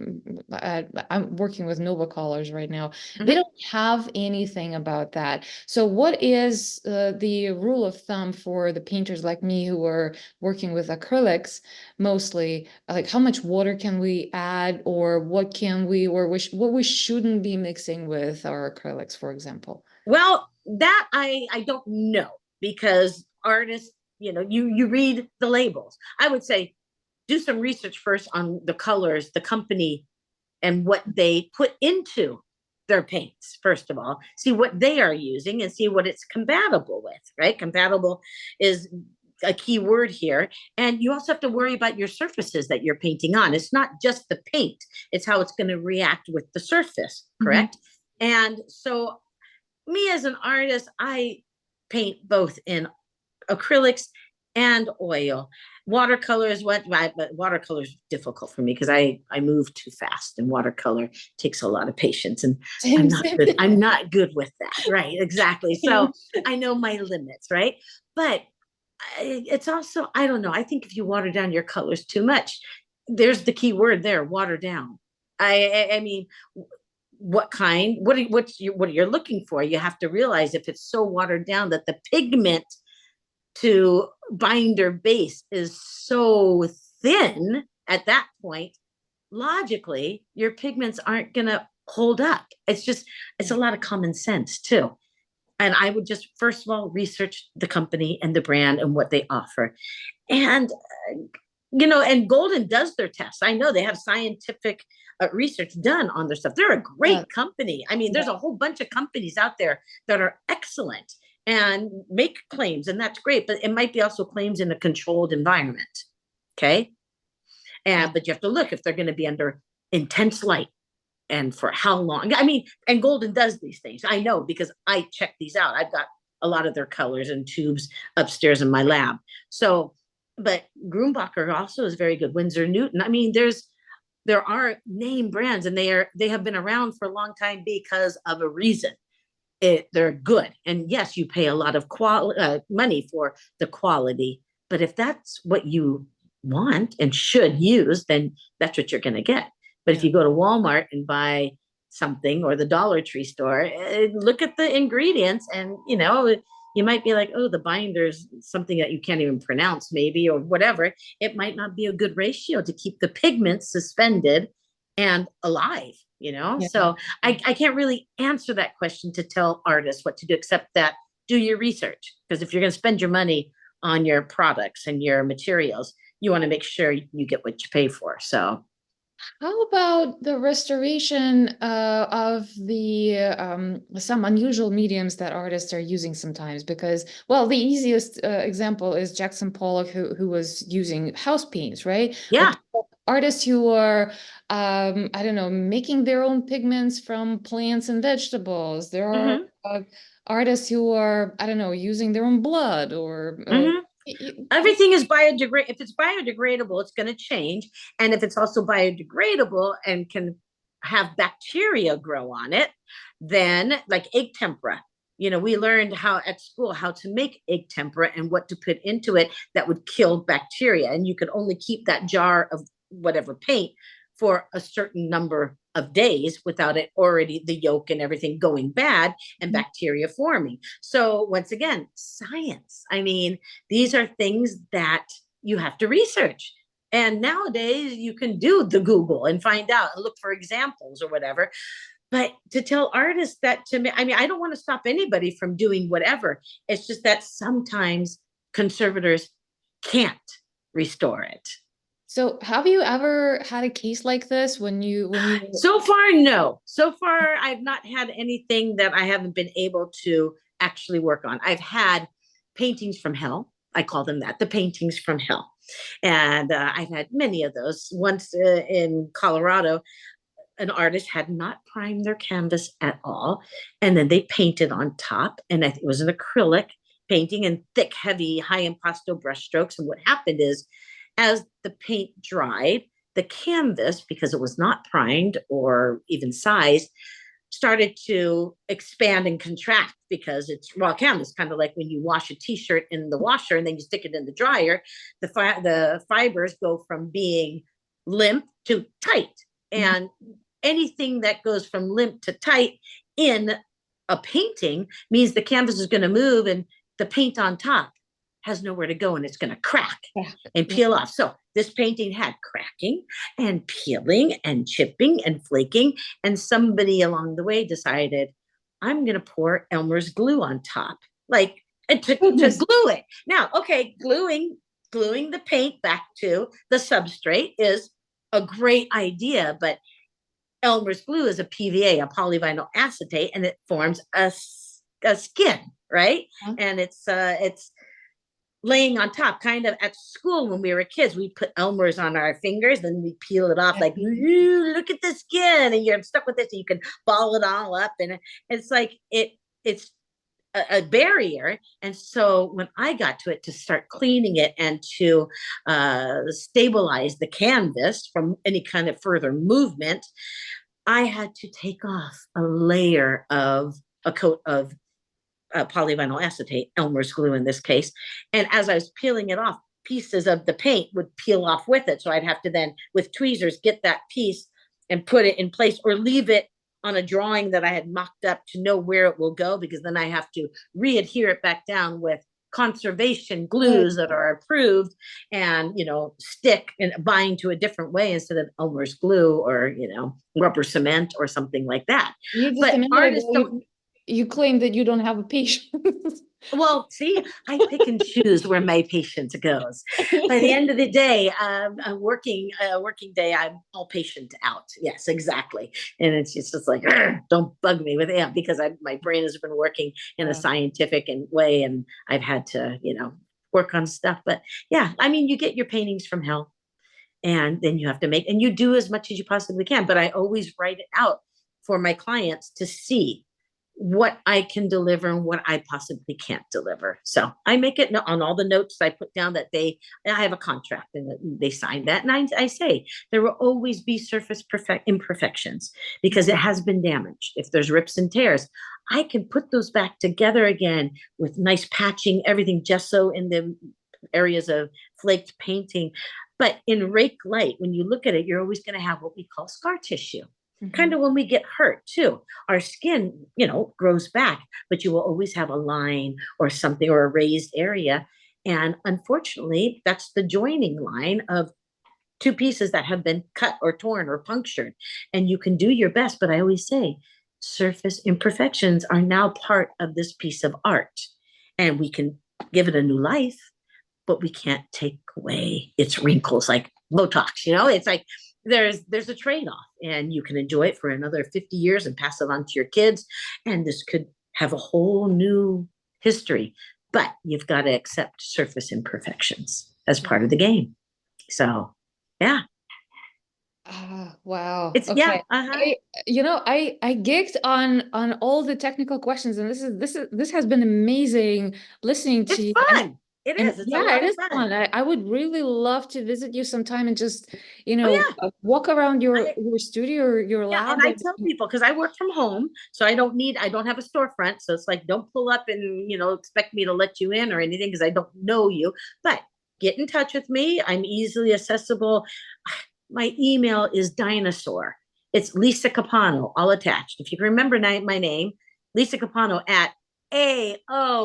I'm working with Nova Colors right now, they Mhm. don't have anything about that. So what is the rule of thumb for the painters like me who are working with acrylics mostly? Like, how much water can we add, or what can we, or what we shouldn't be mixing with our acrylics, for example? Well, that I don't know, because artists, you read the labels. I would say do some research first on the colors, the company, and what they put into their paints. First of all, see what they are using and see what it's compatible with, right? Compatible is a key word here. And you also have to worry about your surfaces that you're painting on. It's not just the paint, it's how it's going to react with the surface, Mhm. correct? And so, me as an artist, I paint both in acrylics and oil. Watercolors, but watercolor is difficult for me because I move too fast, and watercolor takes a lot of patience, and Same, same. I'm not good with that. Right, exactly. So I know my limits, right? But it's also, I don't know. I think if you water down your colors too much, there's the key word there: water down. I mean, what kind? What you're looking for? You have to realize if it's so watered down that the pigment to binder base is so thin at that point, logically, your pigments aren't going to hold up. It's a lot of common sense too. And I would just, first of all, research the company and the brand and what they offer. And, and Golden does their tests. I know they have scientific research done on their stuff. They're a Yeah, great company. I mean, yeah. there's a whole bunch of companies out there that are excellent and make claims, and that's great. But it might be also claims in a controlled environment. Okay. Yeah. But you have to look if they're going to be under intense light and for how long. I mean, and Golden does these things. I know because I check these out. I've got a lot of their colors and tubes upstairs in my lab. So, but Grumbacher also is very good. Winsor Newton. I mean, there are name brands, and they have been around for a long time because of a reason. They're good, and yes, you pay a lot of money for the quality. But if that's what you want and should use, then that's what you're going to get. But if Yeah. you go to Walmart and buy something, or the Dollar Tree store, look at the ingredients, and you might be like, oh, the binder's something that you can't even pronounce, maybe, or whatever. It might not be a good ratio to keep the pigments suspended and alive. Yeah. So I can't really answer that question to tell artists what to do, except that do your research. Because if you're going to spend your money on your products and your materials, you want to make sure you get what you pay for. So, How about the restoration of the some unusual mediums that artists are using sometimes? Because, well, the easiest example is Jackson Pollock, who was using house paints, right? But yeah. artists who are, I don't know, making their own pigments from plants and vegetables. There are Hmm. artists who are, I don't know, using their own blood or Hmm. y- Everything is biodegradable. If it's biodegradable, it's going to change. And if it's also biodegradable and can have bacteria grow on it, then like egg tempera. We learned how at school how to make egg tempera and what to put into it that would kill bacteria. And you could only keep that jar of whatever paint for a certain number of days without it already, the yolk and everything, going bad and bacteria forming. So once again, science. I mean, these are things that you have to research. And nowadays you can do the Google and find out and look for examples or whatever. But to tell artists that, to me, I mean, I don't want to stop anybody from doing whatever. It's just that sometimes conservators can't restore it. So have you ever had a case like this when you So far, no. So far, I've not had anything that I haven't been able to actually work on. I've had paintings from hell. I call them that, the paintings from hell. And I've had many of those. Once in Colorado, an artist had not primed their canvas at all. And then they painted on top. And it was an acrylic painting and thick, heavy, high impasto brush strokes. And what happened is, as the paint dried, the canvas, because it was not primed or even sized, started to expand and contract because it's raw canvas, kind of like when you wash a t-shirt in the washer and then you stick it in the dryer, the fibers go from being limp to tight. And anything that goes from limp to tight in a painting means the canvas is going to move and the paint on top has nowhere to go and it's going to crack and peel off. So this painting had cracking and peeling and chipping and flaking. And somebody along the way decided, I'm going to pour Elmer's glue on top, like to glue it. Now, okay, gluing the paint back to the substrate is a great idea, but Elmer's glue is a PVA, a polyvinyl acetate, and it forms a skin, right? And it's laying on top, kind of at school when we were kids, we put Elmer's on our fingers and we peel it off like, look at the skin, and you're stuck with this, and you can ball it all up. And it's like, it's a barrier. And so when I got to it to start cleaning it and to stabilize the canvas from any kind of further movement, I had to take off a layer of a coat of polyvinyl acetate, Elmer's glue in this case. And as I was peeling it off, pieces of the paint would peel off with it. So I'd have to then, with tweezers, get that piece and put it in place or leave it on a drawing that I had mocked up to know where it will go, because then I have to re-adhere it back down with conservation glues that are approved and, stick and bind to a different way instead of Elmer's glue or, rubber cement or something like that. But artists don't. You claim that you don't have a patience. Well, see, I pick and choose where my patience goes. By the end of the day, a working day, I'm all patient out. Yes, exactly. And it's just like, don't bug me with it, because my brain has been working in a scientific way, and I've had to, work on stuff. But yeah, I mean, you get your paintings from hell, and then you have to make, and you do as much as you possibly can. But I always write it out for my clients to see what I can deliver and what I possibly can't deliver. So I make it on all the notes I put down that I have a contract and they sign that. And I say there will always be surface imperfections because it has been damaged. If there's rips and tears, I can put those back together again with nice patching, everything gesso in the areas of flaked painting. But in rake light, when you look at it, you're always going to have what we call scar tissue. Kind of when we get hurt too, our skin, grows back, but you will always have a line or something or a raised area. And unfortunately, that's the joining line of two pieces that have been cut or torn or punctured. And you can do your best, but I always say surface imperfections are now part of this piece of art, and we can give it a new life, but we can't take away its wrinkles like Botox. It's like, there's a trade-off, and you can enjoy it for another 50 years and pass it on to your kids. And this could have a whole new history, but you've got to accept surface imperfections as part of the game. So, yeah. Wow. It's okay. I gigged on all the technical questions, and this has been amazing listening to you. It's fun. It is. It's it is fun. I would really love to visit you sometime and just, walk around your studio or your lab. And I tell people, because I work from home, so I don't have a storefront. So it's like, don't pull up and, expect me to let you in or anything, because I don't know you. But get in touch with me. I'm easily accessible. My email is dinosaur. It's Lisa Capano, all attached. If you can remember my name, Lisa Capano at AOL.com.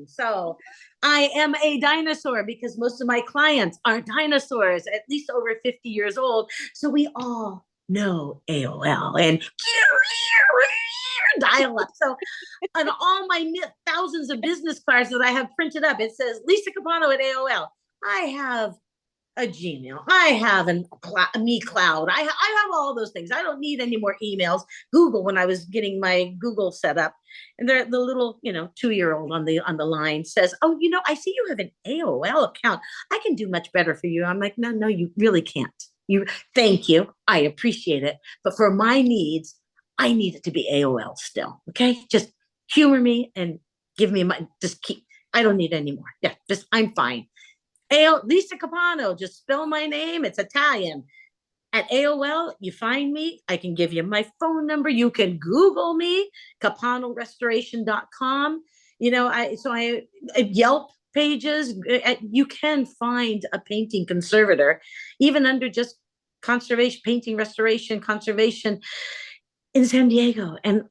So I am a dinosaur because most of my clients are dinosaurs, at least over 50 years old. So we all know AOL and dial up. So on all my thousands of business cards that I have printed up, it says Lisa Capano at AOL. I have a Gmail. I have a Me Cloud. I have all those things. I don't need any more emails. Google, when I was getting my Google set up, and the little 2-year-old on the line says, "Oh, I see you have an AOL account. I can do much better for you." I'm like, no, you really can't. Thank you. I appreciate it, but for my needs, I need it to be AOL still. Okay, just humor me and give me I don't need any more. Yeah, I'm fine. Lisa Capano, just spell my name. It's Italian. At AOL, you find me. I can give you my phone number. You can Google me, capanorestoration.com. I Yelp pages. You can find a painting conservator, even under just conservation, painting, restoration, conservation in San Diego. And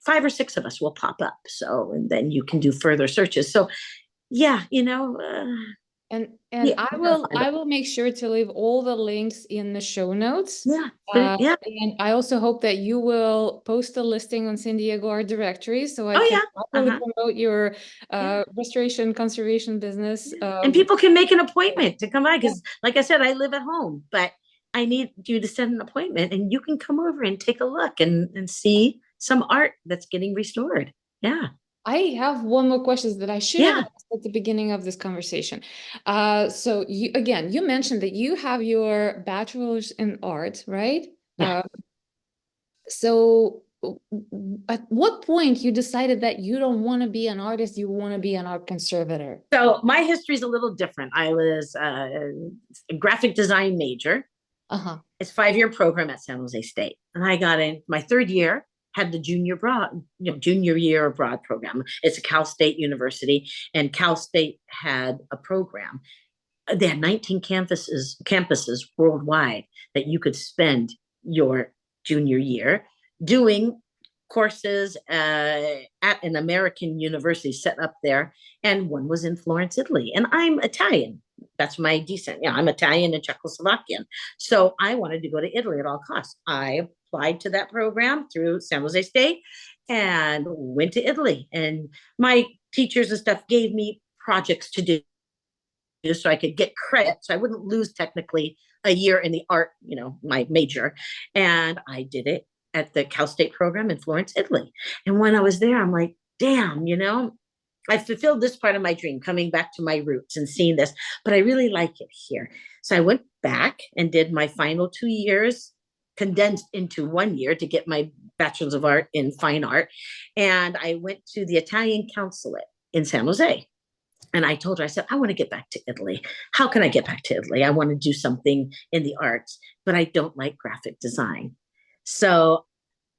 five or six of us will pop up. So, and then you can do further searches. So, yeah, And yeah, I will make sure to leave all the links in the show notes. yeah, yeah. And I also hope that you will post a listing on San Diego Art Directory so I Oh can yeah. properly Uh-huh. promote your Yeah. restoration conservation business. And people can make an appointment to come by because, like I said, I live at home, but I need you to set an appointment and you can come over and take a look and see some art that's getting restored. Yeah. I have one more question that I should have Yeah. asked at the beginning of this conversation. So you mentioned that you have your bachelor's in art, right? Yeah. So at what point you decided that you don't want to be an artist, you want to be an art conservator? So my history is a little different. I was a graphic design major. Uh-huh. It's 5-year program at San Jose State. And I got in my third year, had the junior year abroad program. It's a Cal State University, and Cal State had a program. They had 19 campuses worldwide that you could spend your junior year doing courses at an American university set up there. And one was in Florence, Italy. And I'm Italian. That's my descent. Yeah, I'm Italian and Czechoslovakian. So I wanted to go to Italy at all costs. I applied to that program through San Jose State and went to Italy. And my teachers and stuff gave me projects to do so I could get credit, so I wouldn't lose technically a year in the art, my major. And I did it at the Cal State program in Florence, Italy. And when I was there, I'm like, damn, I fulfilled this part of my dream, coming back to my roots and seeing this, but I really like it here. So I went back and did my final 2 years condensed into 1 year to get my bachelor's of art in fine art. And I went to the Italian consulate in San Jose. And I told her, I said, I want to get back to Italy. How can I get back to Italy? I want to do something in the arts, but I don't like graphic design. So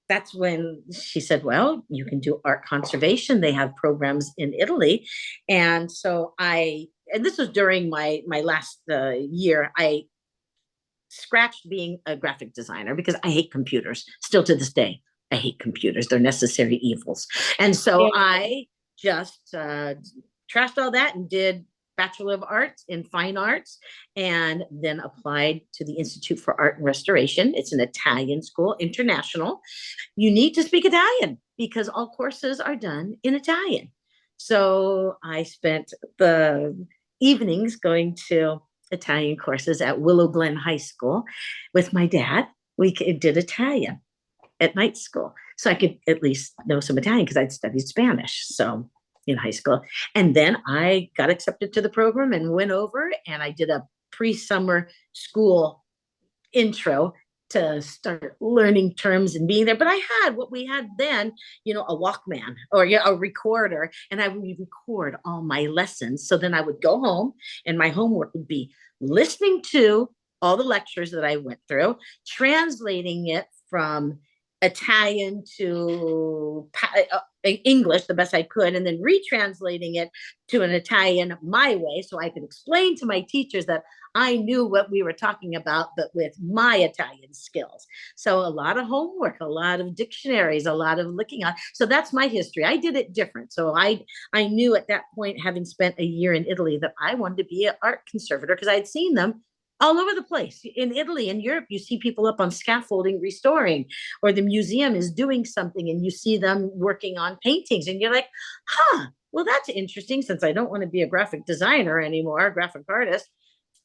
that's when she said, well, you can do art conservation. They have programs in Italy. And so and this was during my last year, I scratched being a graphic designer because I hate computers. Still to this day, I hate computers. They're necessary evils. And so I just trashed all that and did Bachelor of Arts in Fine Arts, and then applied to the Institute for Art and Restoration. It's an Italian school, international. You need to speak Italian because all courses are done in Italian. So I spent the evenings going to Italian courses at Willow Glen High School with my dad. We did Italian at night school. So I could at least know some Italian because I'd studied Spanish. So in high school. And then I got accepted to the program and went over and I did a pre-summer school intro to start learning terms and being there. But I had what we had then, a Walkman or a recorder, and I would record all my lessons. So then I would go home and my homework would be listening to all the lectures that I went through, translating it from Italian to English the best I could, and then retranslating it to an Italian my way so I could explain to my teachers that I knew what we were talking about, but with my Italian skills. So a lot of homework, a lot of dictionaries, a lot of looking on. So that's my history. I did it different. So I knew at that point, having spent a year in Italy, that I wanted to be an art conservator because I'd seen them all over the place. In Italy and Europe, you see people up on scaffolding restoring, or the museum is doing something and you see them working on paintings and you're like, well, that's interesting. Since I don't want to be a graphic designer anymore, a graphic artist,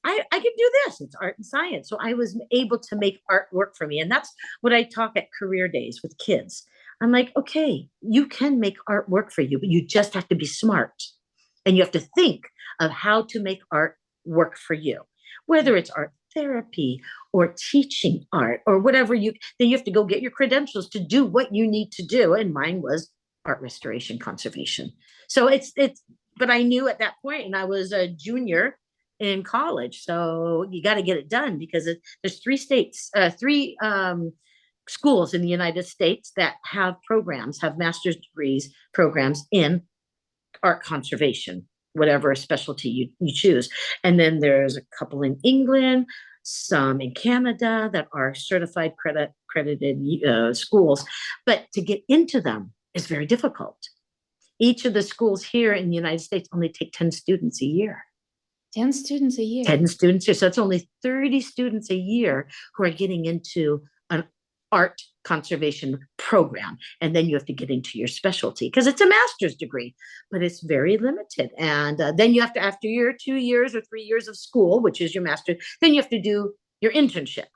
I can do this. It's art and science. So I was able to make art work for me. And that's what I talk at career days with kids. I'm like, okay, you can make art work for you, but you just have to be smart. And you have to think of how to make art work for you, whether it's art therapy or teaching art or whatever. Then you have to go get your credentials to do what you need to do. And mine was art restoration conservation. So but I knew at that point, and I was a junior in college. So you got to get it done because there's three schools in the United States that have master's degrees programs in art conservation, whatever specialty you choose. And then there's a couple in England, some in Canada that are certified credited schools. But to get into them is very difficult. Each of the schools here in the United States only take 10 students a year. 10 students a year. 10 students here. So it's only 30 students a year who are getting into an art conservation program. And then you have to get into your specialty because it's a master's degree, but it's very limited. And then you have to, after your 2 years or 3 years of school, which is your master's, then you have to do your internship.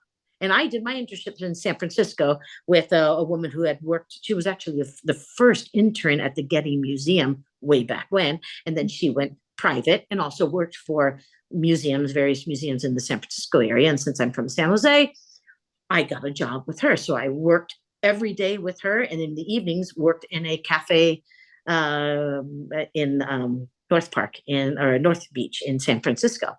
And I did my internship in San Francisco with a woman who had worked. She was actually the first intern at the Getty Museum way back when. And then she went private and also worked for various museums in the San Francisco area. And since I'm from San Jose, I got a job with her. So I worked every day with her. And in the evenings, worked in a cafe in North Beach in San Francisco.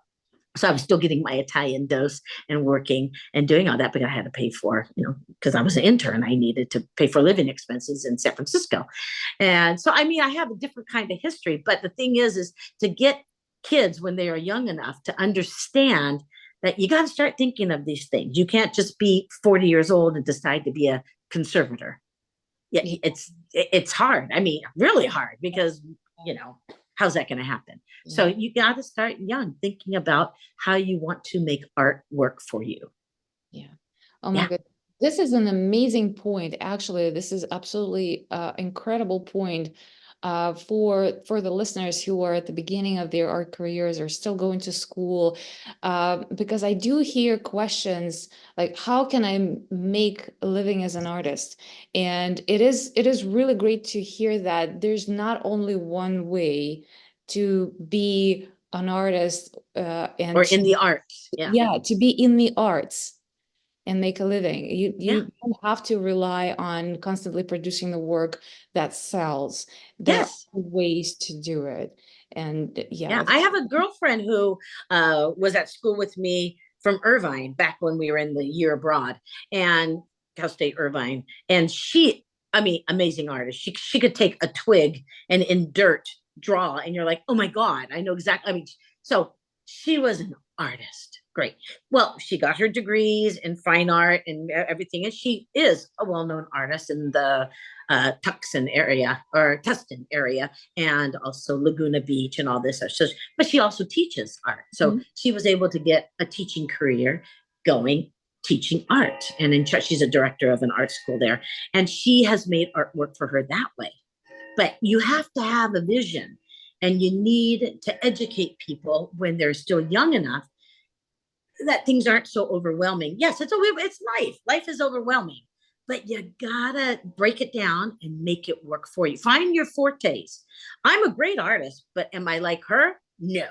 So I was still getting my Italian dose and working and doing all that, but I had to pay for, because I was an intern, I needed to pay for living expenses in San Francisco. And so, I have a different kind of history, but the thing is to get kids when they are young enough to understand that you got to start thinking of these things. You can't just be 40 years old and decide to be a conservator. Yeah, it's hard. Really hard because, how's that going to happen? Yeah. So you got to start young, thinking about how you want to make art work for you. Yeah. Oh my God. This is an amazing point. Actually, this is absolutely incredible point for the listeners who are at the beginning of their art careers or still going to school, because I do hear questions like, how can I make a living as an artist? And it is really great to hear that there's not only one way to be an artist and or in the arts. Yeah, to be in the arts and make a living. You don't have to rely on constantly producing the work that sells. There are ways to do it. And I have a girlfriend who was at school with me from Irvine back when we were in the year abroad, and Cal State Irvine. And she, amazing artist. She could take a twig and in dirt draw, and you're like, oh my God, I know exactly. So she was an artist. Great. Well, she got her degrees in fine art and everything, and she is a well-known artist in the Tustin area, and also Laguna Beach and all this. So, but she also teaches art. So she was able to get a teaching career going, teaching art. And she's a director of an art school there. And she has made artwork for her that way. But you have to have a vision, and you need to educate people when they're still young enough that things aren't so overwhelming. Yes, it's life. Life is overwhelming, but you gotta break it down and make it work for you. Find your fortes. I'm a great artist, but am I like her? No.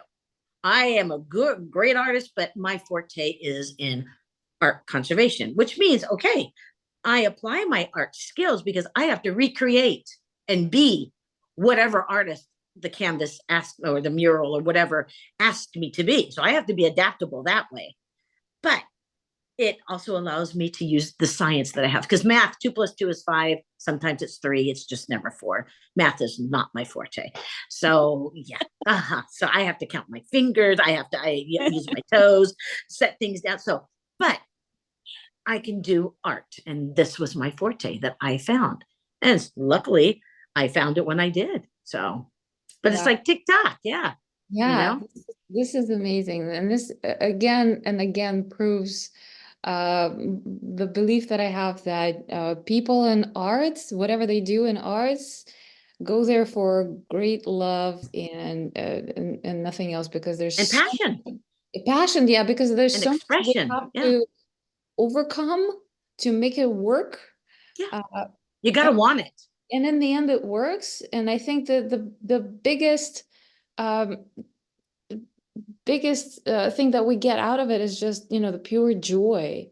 I am a great artist, but my forte is in art conservation, which means, okay, I apply my art skills because I have to recreate and be whatever artist the canvas asked, or the mural or whatever asked me to be. So I have to be adaptable that way. But it also allows me to use the science that I have, because math, 2 + 2 is 5. Sometimes it's 3. It's just never 4. Math is not my forte. So so I have to count my fingers. I use my toes, set things down. So, but I can do art. And this was my forte that I found. And luckily I found it when I did. So, but it's like TikTok. Yeah. This is amazing. And this again and again proves the belief that I have that people in arts, whatever they do in arts, go there for great love and nothing else, because there's passion, because there's so much we have to overcome to make it work. You gotta want it, and in the end it works. And I think that the biggest thing that we get out of it is just the pure joy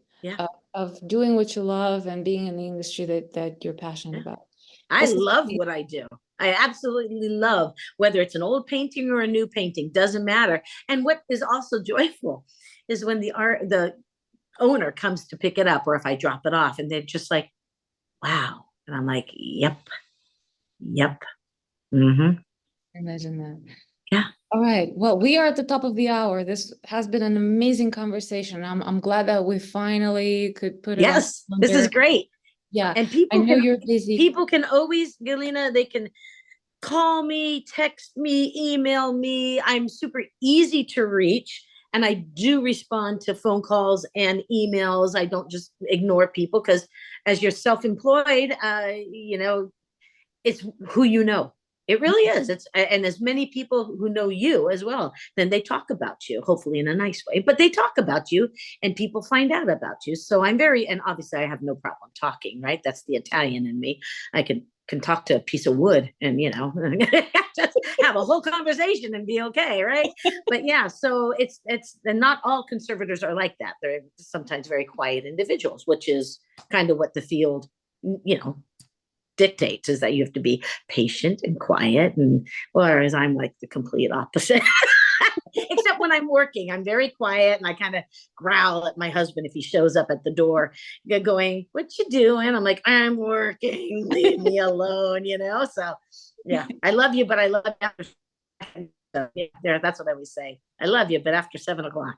of doing what you love and being in the industry that you're passionate about. I love what I do. I absolutely love whether it's an old painting or a new painting, doesn't matter. And what is also joyful is when the owner comes to pick it up, or if I drop it off, and they're just like, wow. And I'm like, yep, yep. Mm-hmm. Imagine that. Yeah. All right. Well, we are at the top of the hour. This has been an amazing conversation. I'm glad that we finally could put it on Yes, this is there. great. Yeah. And I know you're busy. people can always, Galina, they can call me, text me, email me. I'm super easy to reach. And I do respond to phone calls and emails. I don't just ignore people, because as you're self-employed, it's who you know. It really is. And as many people who know you as well, then they talk about you, hopefully in a nice way, but they talk about you and people find out about you. So and obviously I have no problem talking, right? That's the Italian in me. I can talk to a piece of wood and, just have a whole conversation and be okay, right? But yeah, so and not all conservators are like that. They're sometimes very quiet individuals, which is kind of what the field, dictates, is that you have to be patient and quiet, and whereas I'm like the complete opposite. Except when I'm working, I'm very quiet and I kind of growl at my husband if he shows up at the door going, what you doing? I'm like, I'm working, leave me alone, So yeah, I love you, but I love you after. So, yeah, that's what I always say. I love you, but after 7:00.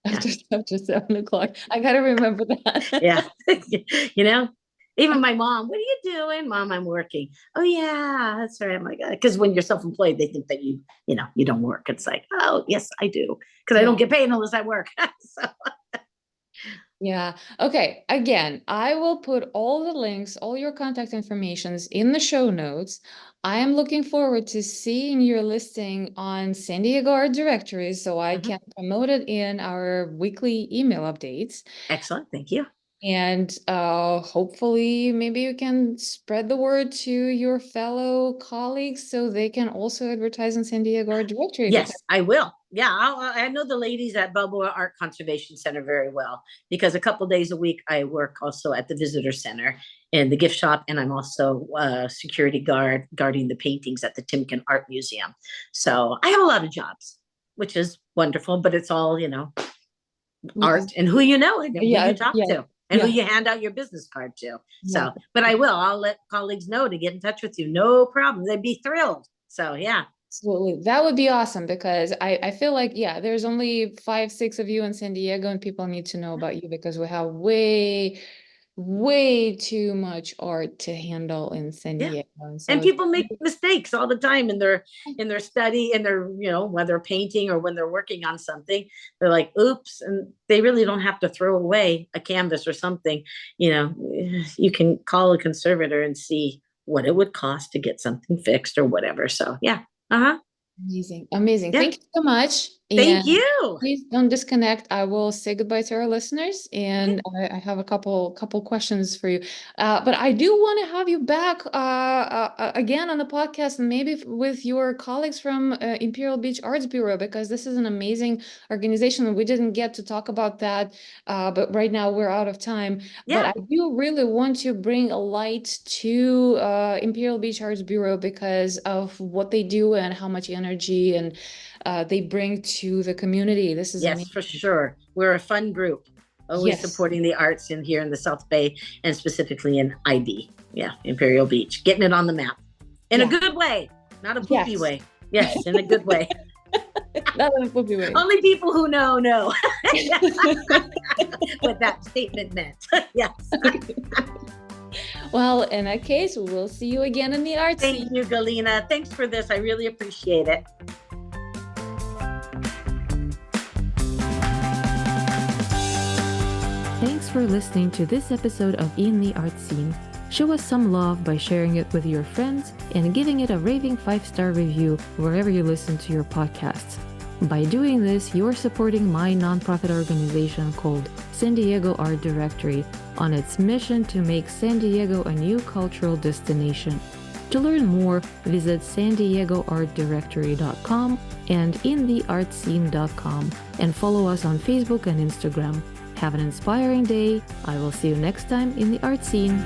Yeah. After 7:00. I gotta remember that. Yeah. Even my mom, what are you doing? Mom, I'm working. Oh yeah, that's right. I'm like, because when you're self-employed, they think that you don't work. It's like, oh yes, I do. Because I don't get paid unless I work. So. Yeah. Okay. Again, I will put all the links, all your contact informations in the show notes. I am looking forward to seeing your listing on San Diego Art Directory so I can promote it in our weekly email updates. Excellent. Thank you. And hopefully maybe you can spread the word to your fellow colleagues so they can also advertise in San Diego Art Directory. Yes, I will. Yeah, I know the ladies at Balboa Art Conservation Center very well, because a couple days a week I work also at the visitor center in the gift shop, and I'm also a security guard guarding the paintings at the Timken Art Museum. So I have a lot of jobs, which is wonderful, but it's all, art and who you know and who you talk to. And who you hand out your business card to. So, but I'll let colleagues know to get in touch with you. No problem. They'd be thrilled. So, yeah. Absolutely. That would be awesome, because I feel like, there's only 5, 6 of you in San Diego, and people need to know about you because we have way too much art to handle in San Diego. And people make mistakes all the time in their study, in their, when they're painting or when they're working on something, they're like, oops. And they really don't have to throw away a canvas or something. You can call a conservator and see what it would cost to get something fixed or whatever. So yeah. Amazing. Yeah. Thank you so much. Thank you. Please don't disconnect. I will say goodbye to our listeners, and I have a couple questions for you. But I do want to have you back again on the podcast, and maybe with your colleagues from Imperial Beach Arts Bureau, because this is an amazing organization. We didn't get to talk about that, but right now we're out of time. Yeah. But I do really want to bring a light to Imperial Beach Arts Bureau because of what they do and how much energy and they bring to the community. This is amazing. For sure. We're a fun group, always supporting the arts here in the South Bay, and specifically in IB. Yeah, Imperial Beach, getting it on the map in a good way, not a poopy way. Yes, in a good way. Not in a poopy way. Only people who know what that statement meant. Yes. Well, in that case, we'll see you again in the art scene. Thank you, Galina. Thanks for this. I really appreciate it. Thanks for listening to this episode of In the Art Scene. Show us some love by sharing it with your friends and giving it a raving 5-star review wherever you listen to your podcasts. By doing this, you're supporting my nonprofit organization called San Diego Art Directory on its mission to make San Diego a new cultural destination. To learn more, visit sandiegoartdirectory.com and intheartscene.com, and follow us on Facebook and Instagram. Have an inspiring day. I will see you next time in the art scene.